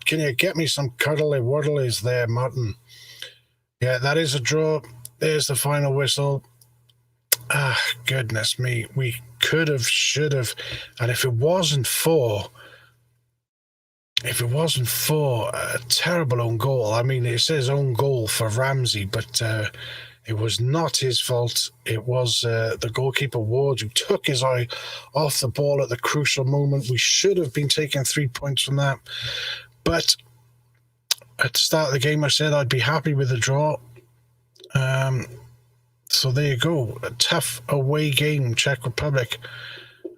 Can you get me some cuddly wuddlies there, Martin? Yeah, that is a draw. There's the final whistle. Goodness me. We could have, should have. And if it wasn't for a terrible own goal, I mean, it says own goal for Ramsey, but it was not his fault. It was the goalkeeper, Ward, who took his eye off the ball at the crucial moment. We should have been taking 3 points from that. But at the start of the game, I said I'd be happy with the draw. So there you go. A tough away game, Czech Republic.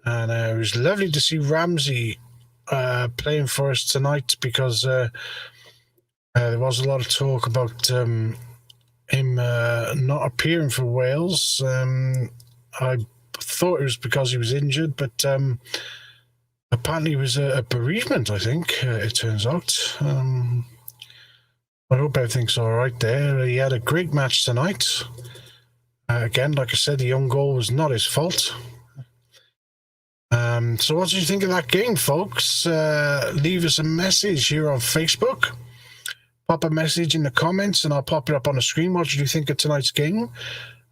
And it was lovely to see Ramsey playing for us tonight, because there was a lot of talk about him not appearing for Wales. I thought it was because he was injured, but apparently it was a bereavement, I think, it turns out. I hope everything's all right there. He had a great match tonight. Again, like I said, the young goal was not his fault. So what did you think of that game, folks? Leave us a message here on Facebook. Pop a message in the comments and I'll pop it up on the screen. What did you think of tonight's game?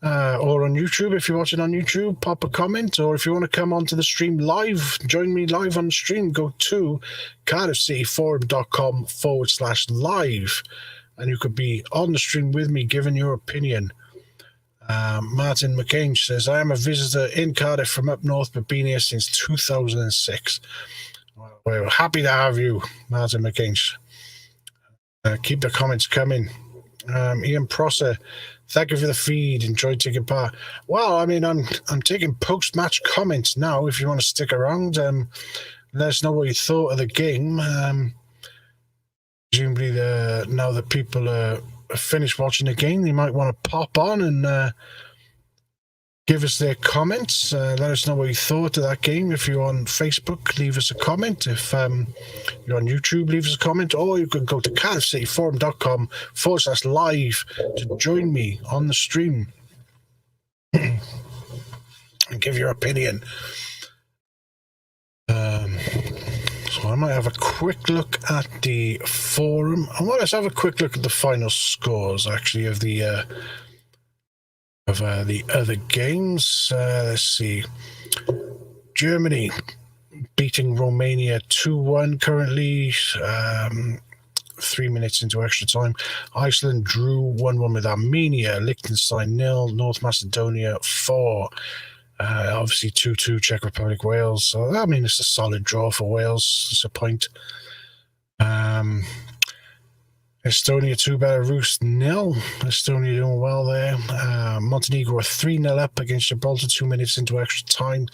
Or on YouTube, if you're watching on YouTube, pop a comment. Or if you want to come onto the stream live, join me live on the stream, go to cardiffcityforum.com/live, and you could be on the stream with me giving your opinion. Martin McCain says, I am a visitor in Cardiff from up north, but been here since 2006. We're happy to have you, Martin McCain. Keep the comments coming. Ian Prosser, thank you for the feed. Enjoyed taking part. Well, I mean, I'm taking post-match comments now. If you want to stick around, let us know what you thought of the game. Presumably, now that people are finished watching the game, they might want to pop on and give us their comments. Let us know what you thought of that game. If you're on Facebook, leave us a comment. If you're on YouTube, leave us a comment. Or you can go to cardiffcityforum.com/live to join me on the stream and give your opinion. So So I might have a quick look at the forum. And let's have a quick look at the final scores, actually, of the other games. Let's see. Germany beating Romania 2-1 currently. 3 minutes into extra time. Iceland drew 1-1 with Armenia. Liechtenstein 0. North Macedonia 4. Obviously 2-2 Czech Republic, Wales. So, I mean, it's a solid draw for Wales. It's a point. Estonia 2, Belarus 0. Estonia doing well there. Montenegro 3-0 up against Gibraltar 2 minutes into extra time.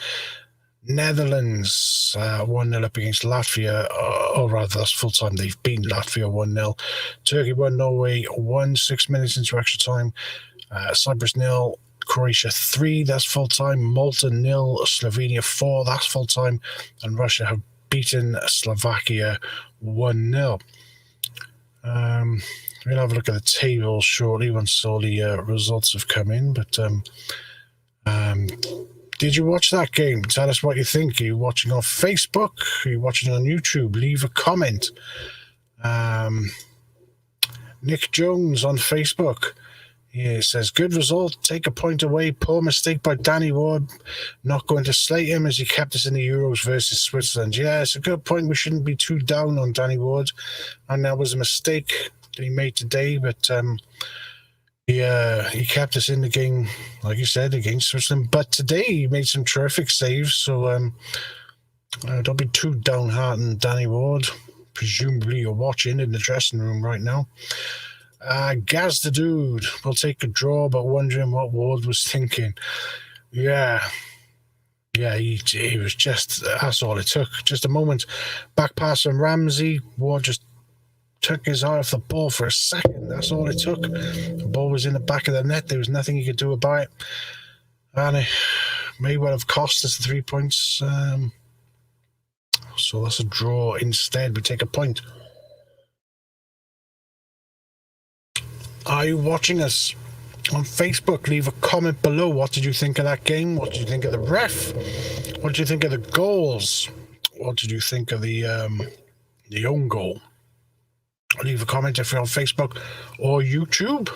Netherlands 1-0 up against Latvia. Or rather, that's full time. They've beaten Latvia 1-0. Turkey 1, Norway 1, 6 minutes into extra time. Cyprus 0. Croatia 3, that's full time. Malta 0. Slovenia 4, that's full time. And Russia have beaten Slovakia 1-0. We'll have a look at the table shortly once all the results have come in. But did you watch that game? Tell us what you think. Are you watching on Facebook? Are you watching on YouTube? Leave a comment. Nick Jones on Facebook. He says, good result, take a point away, poor mistake by Danny Ward, not going to slate him as he kept us in the Euros versus Switzerland. Yeah, it's a good point. We shouldn't be too down on Danny Ward, and that was a mistake that he made today, but he kept us in the game, like you said, against Switzerland. But today he made some terrific saves, so don't be too downhearted on Danny Ward. Presumably you're watching in the dressing room right now. Gaz the Dude will take a draw, but wondering what Ward was thinking. Yeah, he was just, that's all it took. Just a moment. Back pass from Ramsey. Ward just took his eye off the ball for a second. That's all it took. The ball was in the back of the net. There was nothing he could do about it. And it may well have cost us the 3 points. So that's a draw instead. We take a point. Are you watching us on Facebook? Leave a comment below. What did you think of that game? What did you think of the ref? What did you think of the goals? What did you think of the own goal? Leave a comment if you're on Facebook or YouTube.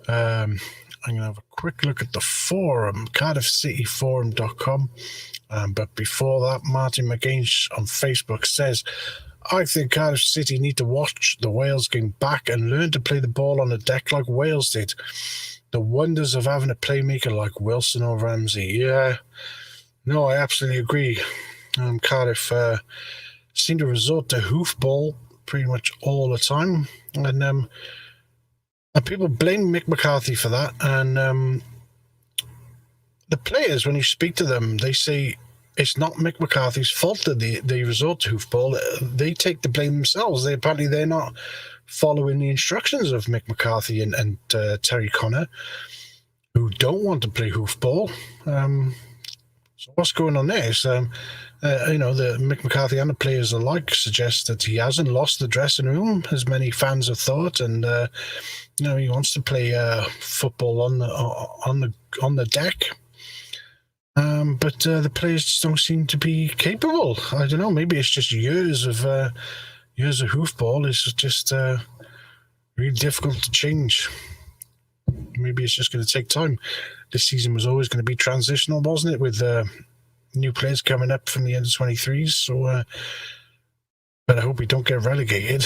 I'm going to have a quick look at the forum, cardiffcityforum.com. But before that, Martin McGain on Facebook says, I think Cardiff City need to watch the Wales game back and learn to play the ball on the deck like Wales did. The wonders of having a playmaker like Wilson or Ramsey. Yeah, no, I absolutely agree. Cardiff seem to resort to hoofball pretty much all the time. And people blame Mick McCarthy for that. And the players, when you speak to them, they say it's not Mick McCarthy's fault that they resort to hoofball. They take the blame themselves. Apparently they're not following the instructions of Mick McCarthy and Terry Connor, who don't want to play hoofball. So what's going on there? Is, the Mick McCarthy and the players alike suggest that he hasn't lost the dressing room, as many fans have thought, and he wants to play football on the deck. But the players just don't seem to be capable. I don't know. Maybe it's just years of hoofball. It's just really difficult to change. Maybe it's just going to take time. This season was always going to be transitional, wasn't it? With new players coming up from the under 23s. So, but I hope we don't get relegated.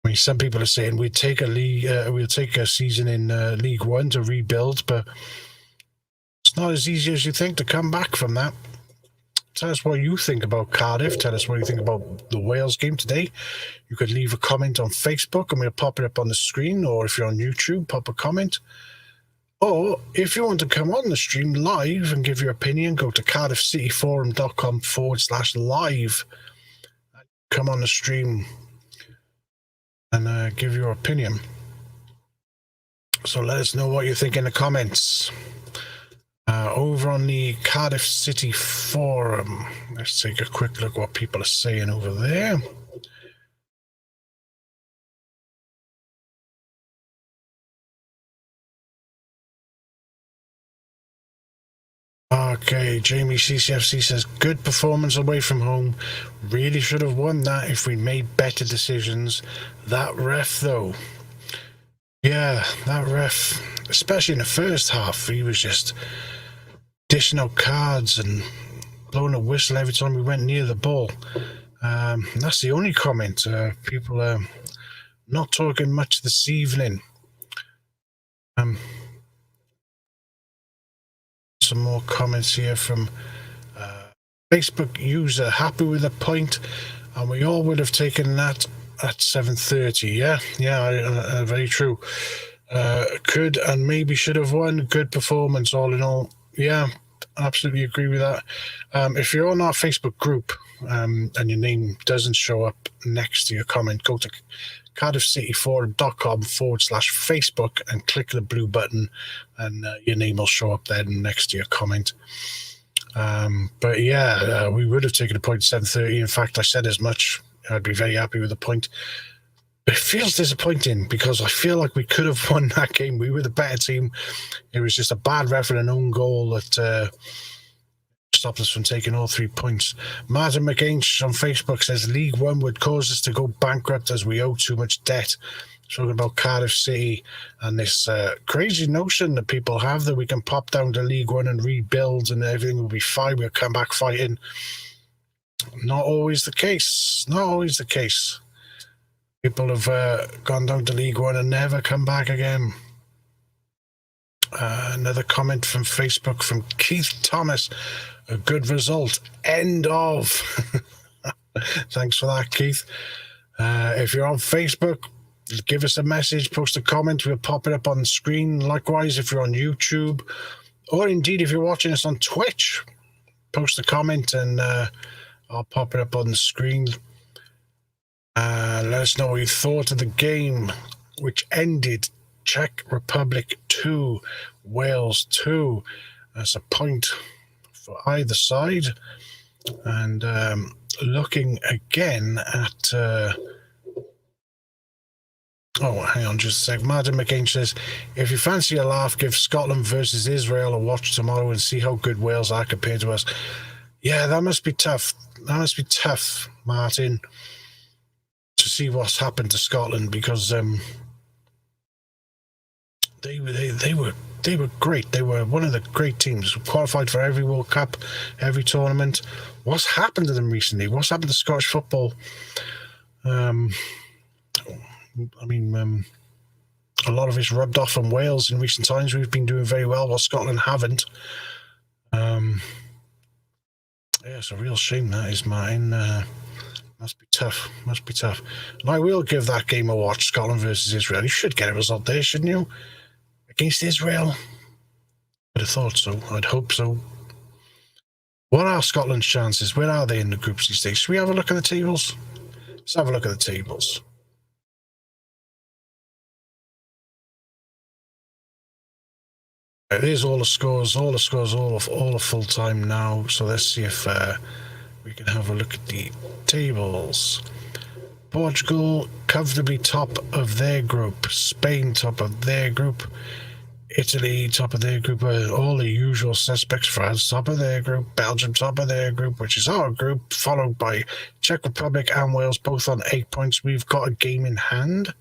I mean, some people are saying we'll take a season in League One to rebuild, but it's not as easy as you think to come back from that. Tell us what you think about Cardiff. Tell us what you think about the Wales game today. You could leave a comment on Facebook and we'll pop it up on the screen, or if you're on YouTube, pop a comment. Or if you want to come on the stream live and give your opinion, go to cardiffcityforum.com/live. Come on the stream and give your opinion. So let us know what you think in the comments. Over on the Cardiff City Forum, let's take a quick look what people are saying over there. Okay, Jamie CCFC says, good performance away from home. Really should have won that if we made better decisions. That ref, though. Yeah, that ref, especially in the first half, he was just dishing out cards and blowing a whistle every time we went near the ball. That's the only comment. People are not talking much this evening. Some more comments here from Facebook user. Happy with a point, and we all would have taken that at 7:30. Yeah, very true. Could and maybe should have won. Good performance, all in all. Yeah, absolutely agree with that. If you're on our Facebook group and your name doesn't show up next to your comment, go to cardiffcityforum.com/Facebook and click the blue button, and your name will show up there next to your comment. But yeah, we would have taken a point at 7:30. In fact, I said as much. I'd be very happy with the point. But it feels disappointing because I feel like we could have won that game. We were the better team. It was just a bad ref and an own goal that stopped us from taking all 3 points. Martin McAinch on Facebook says League One would cause us to go bankrupt as we owe too much debt. Talking about Cardiff City and this crazy notion that people have that we can pop down to League One and rebuild and everything will be fine. We'll come back fighting. Not always the case. Not always the case. People have gone down to League One and never come back again. Another comment from Facebook from Keith Thomas. A good result. End of. Thanks for that, Keith. If you're on Facebook, give us a message, post a comment. We'll pop it up on the screen. Likewise, if you're on YouTube, or indeed if you're watching us on Twitch, post a comment and I'll pop it up on the screen. Let us know what you thought of the game, which ended Czech Republic 2, Wales 2. That's a point for either side. And looking again at... hang on just a sec. Martin McCain says, if you fancy a laugh, give Scotland versus Israel a watch tomorrow and see how good Wales are compared to us. Yeah, that must be tough. That must be tough, Martin, to see what's happened to Scotland, because they were great. They were one of the great teams, qualified for every World Cup, every tournament. What's happened to them recently? What's happened to Scottish football? A lot of it's rubbed off on Wales in recent times. We've been doing very well while Scotland haven't. Yeah, it's a real shame, that is, Martin. Must be tough. Must be tough. And I will give that game a watch, Scotland versus Israel. You should get a result there, shouldn't you? Against Israel? I'd have thought so. I'd hope so. What are Scotland's chances? Where are they in the groups these days? Should we have a look at the tables? Let's have a look at the tables. There's all the scores, all of full time now. So let's see if we can have a look at the tables. Portugal comfortably top of their group. Spain top of their group. Italy top of their group. All the usual suspects. France top of their group. Belgium top of their group, which is our group, followed by Czech Republic and Wales, both on 8 points. We've got a game in hand.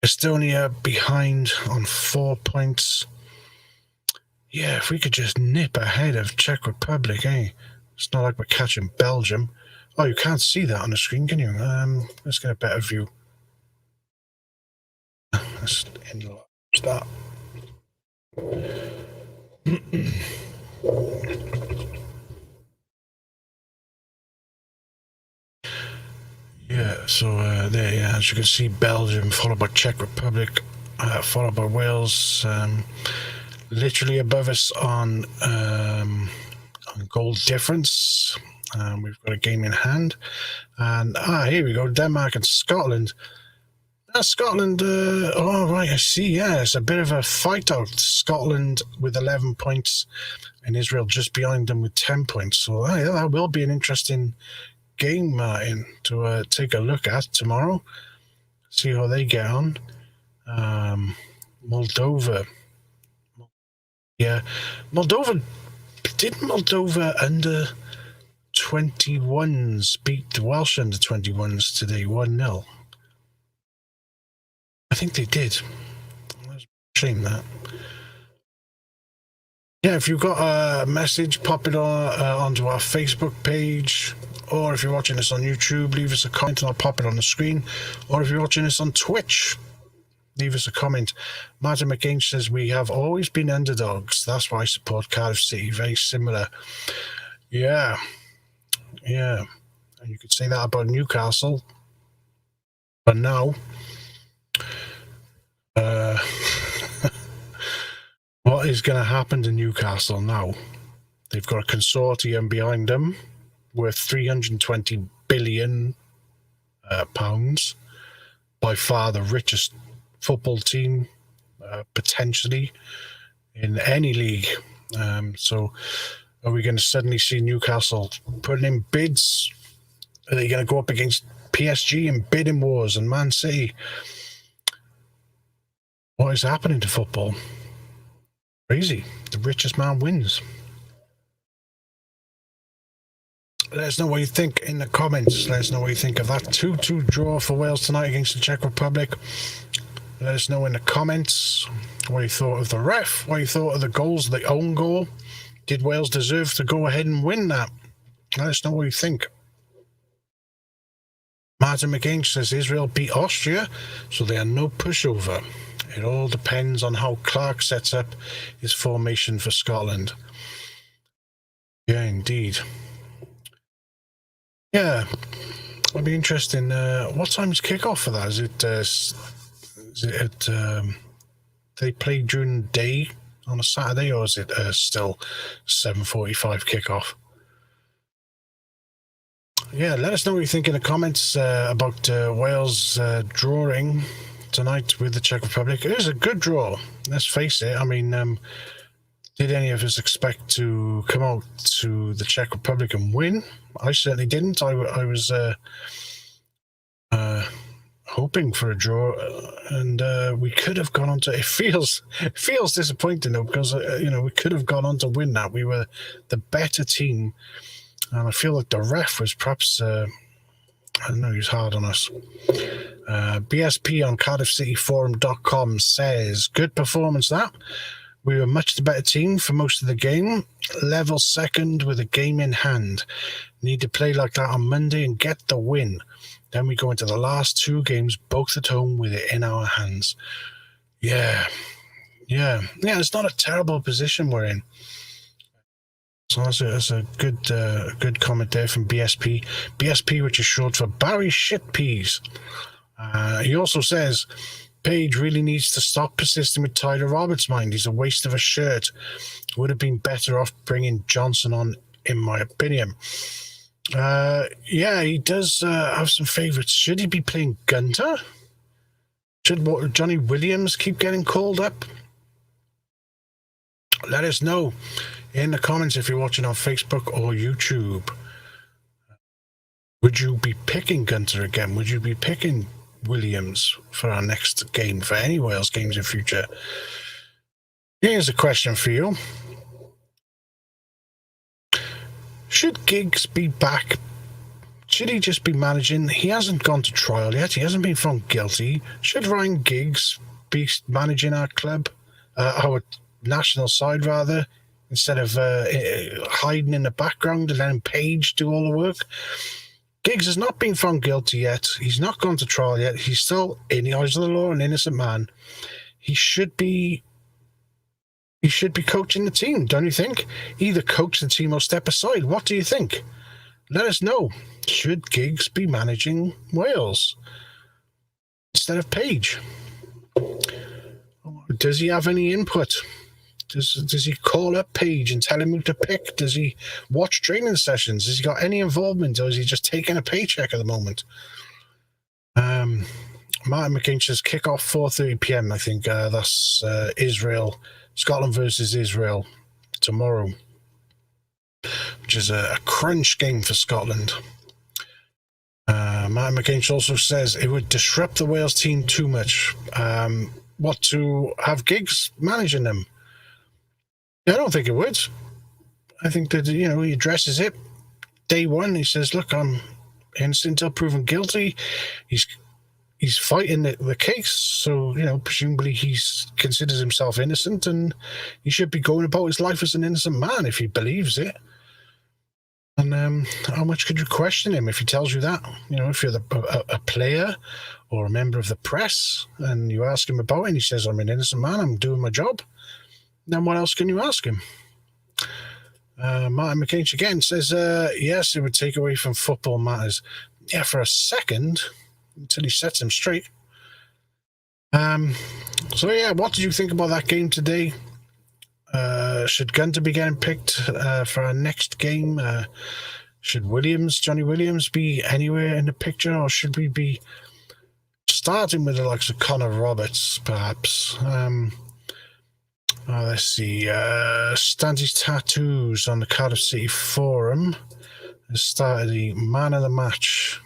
Estonia behind on 4 points. Yeah, if we could just nip ahead of Czech Republic, eh? It's not like we're catching Belgium. Oh, you can't see that on the screen, can you? Let's get a better view. Let's start. Yeah, so there, yeah, as you can see, Belgium, followed by Czech Republic, followed by Wales, literally above us on goal difference. We've got a game in hand. And, here we go, Denmark and Scotland. Scotland, oh, right, I see, yeah, it's a bit of a fight out. Scotland with 11 points and Israel just behind them with 10 points. So, yeah, that will be an interesting game, Martin, to take a look at tomorrow. See how they get on. Moldova. Yeah, Moldova Did Moldova under 21s beat the Welsh under 21s today 1-0? I think they did. That's a shame that. Yeah, if you've got a message, pop it onto our Facebook page, or if you're watching us on YouTube, leave us a comment and I'll pop it on the screen. Or if you're watching us on Twitch, leave us a comment. Martin McCain says, we have always been underdogs. That's why I support Cardiff City. Very similar. Yeah. And you could say that about Newcastle. But now, what is going to happen to Newcastle now? They've got a consortium behind them worth £320 billion, by far the richest football team, potentially, in any league. So are we going to suddenly see Newcastle putting in bids? Are they going to go up against PSG in bidding wars and Man City? What is happening to football? Crazy. The richest man wins. Let us know what you think in the comments. Let us know what you think of that 2-2 draw for Wales tonight against the Czech Republic. Let us know in the comments what you thought of the ref, what you thought of the goals, the own goal. Did Wales deserve to go ahead and win that? Let us know what you think. Martin McCain says Israel beat Austria, so they are no pushover. It all depends on how Clark sets up his formation for Scotland. Yeah, indeed. Yeah, it'll be interesting. What time's kick-off for that? They play during the day on a Saturday, or is it still 7:45 kick-off? Yeah, let us know what you think in the comments about Wales drawing tonight with the Czech Republic. It was a good draw, let's face it. I mean, did any of us expect to come out to the Czech Republic and win? I certainly didn't. I was hoping for a draw, and we could have gone on to. It feels disappointing though, because we could have gone on to win that. We were the better team, and I feel like the ref was perhaps. I don't know, he was hard on us. BSP on CardiffCityForum.com says, good performance that. We were much the better team for most of the game. Level second with a game in hand. Need to play like that on Monday and get the win. Then we go into the last two games, both at home with it in our hands. Yeah, it's not a terrible position we're in. So that's a good comment there from BSP. BSP, which is short for Barry Shitpeas. He also says, Page really needs to stop persisting with Tyler Roberts' mind. He's a waste of a shirt. Would have been better off bringing Johnson on, in my opinion. Yeah, he does have some favourites. Should he be playing Gunter? Should Johnny Williams keep getting called up? Let us know in the comments if you're watching on Facebook or YouTube. Would you be picking Gunter again? Would you be picking Williams for our next game, for any Wales games in future? Here's a question for you. Should Giggs be back? Should he just be managing? He hasn't gone to trial yet. He hasn't been found guilty. Should Ryan Giggs be managing our club, our national side rather, instead of hiding in the background and letting Page do all the work? Giggs has not been found guilty yet. He's not gone to trial yet. He's still, in the eyes of the law, an innocent man. He should be coaching the team, don't you think? Either coach the team or step aside. What do you think? Let us know. Should Giggs be managing Wales instead of Page? Does he have any input? Does he call up Page and tell him who to pick? Does he watch training sessions? Has he got any involvement, or is he just taking a paycheck at the moment? Martin McCain says kick off 4:30 p.m. I think that's Scotland versus Israel tomorrow, which is a crunch game for Scotland. Martin McCain also says it would disrupt the Wales team too much. What, to have Giggs managing them? I don't think it would. I think that, he addresses it. Day one, he says, look, I'm innocent until proven guilty. He's fighting the case, so, presumably he considers himself innocent, and he should be going about his life as an innocent man if he believes it. And how much could you question him if he tells you that? If you're a player or a member of the press and you ask him about it and he says, I'm an innocent man, I'm doing my job, then what else can you ask him? Martin McCain again says, yes, it would take away from football matters. Yeah, for a second, until he sets him straight. So yeah, what did you think about that game today? Should Gunter be getting picked for our next game? Should Johnny Williams, be anywhere in the picture, or should we be starting with the likes of Connor Roberts, perhaps? Let's see. Stanley's Tattoos on the Cardiff City Forum has started the Man of the Match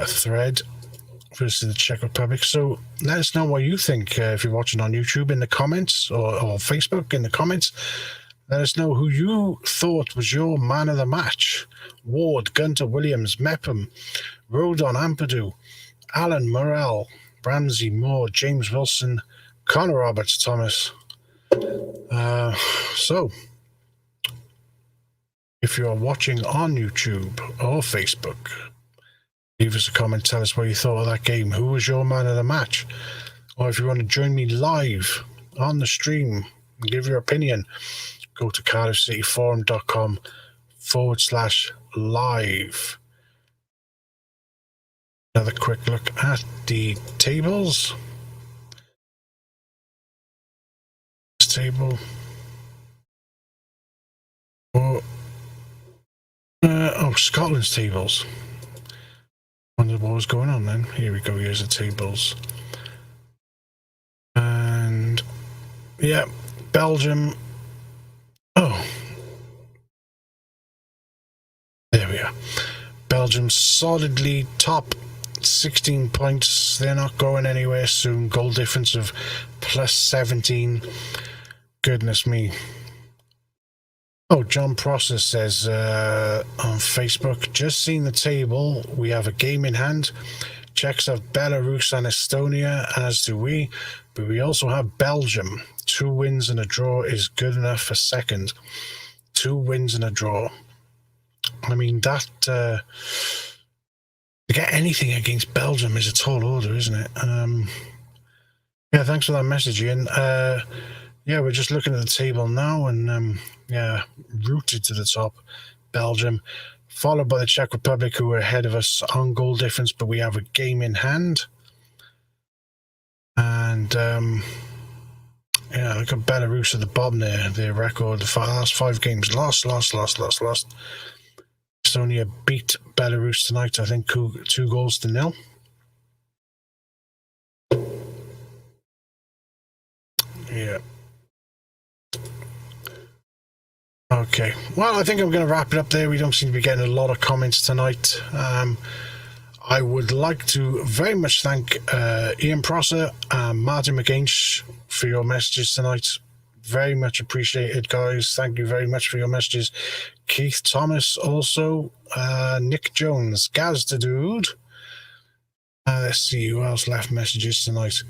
thread versus the Czech Republic. So let us know what you think if you're watching on YouTube in the comments or Facebook in the comments. Let us know who you thought was your man of the match. Ward, Gunter, Williams, Mepham, Rodon, Ampadu, Alan, Morrell, Ramsey, Moore, James Wilson, Connor Roberts, Thomas. So if you're watching on YouTube or Facebook, leave us a comment, tell us what you thought of that game. Who was your man of the match? Or if you want to join me live on the stream and give your opinion, go to cardiffcityforum.com/live. Another quick look at the tables. This table. Scotland's tables. Wonder what was going on then. Here we go, here's the tables. And yeah, Belgium. Oh, there we are. Belgium solidly top, 16 points. They're not going anywhere soon. Goal difference of +17. Goodness me. Oh, John Prosser says on Facebook, just seen the table. We have a game in hand. Czechs have Belarus and Estonia, as do we. But we also have Belgium. 2 wins and a draw is good enough for second. 2 wins and a draw. I mean, that to get anything against Belgium is a tall order, isn't it? Yeah, thanks for that message, Ian. Yeah, we're just looking at the table now, and yeah, rooted to the top, Belgium, followed by the Czech Republic, who are ahead of us on goal difference, but we have a game in hand. And yeah, look at Belarus at the bottom there. Their record, the last 5 games, lost. Estonia beat Belarus tonight, I think 2-0. Yeah. Okay, well, I think I'm going to wrap it up there. We don't seem to be getting a lot of comments tonight. I would like to very much thank Ian Prosser and Martin McCain for your messages tonight. Very much appreciated, guys. Thank you very much for your messages. Keith Thomas also, Nick Jones, Gaz the Dude. Let's see who else left messages tonight.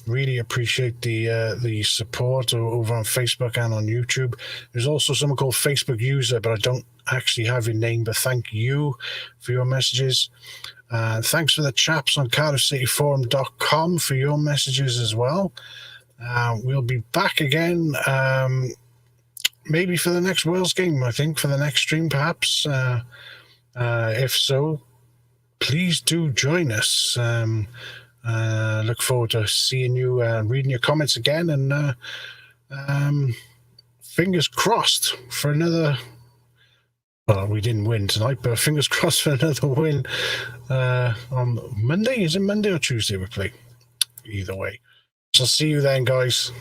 Really appreciate the support over on Facebook and on YouTube. There's also someone called Facebook User, but I don't actually have your name, but thank you for your messages. Thanks for the chaps on cardiffcityforum.com for your messages as well. We'll be back again, maybe for the next Wales game, I think, for the next stream perhaps. If so, please do join us. Look forward to seeing you, reading your comments again, and fingers crossed for another. Well, we didn't win tonight, but fingers crossed for another win on Monday. Is it Monday or Tuesday we play? Either way. So see you then, guys.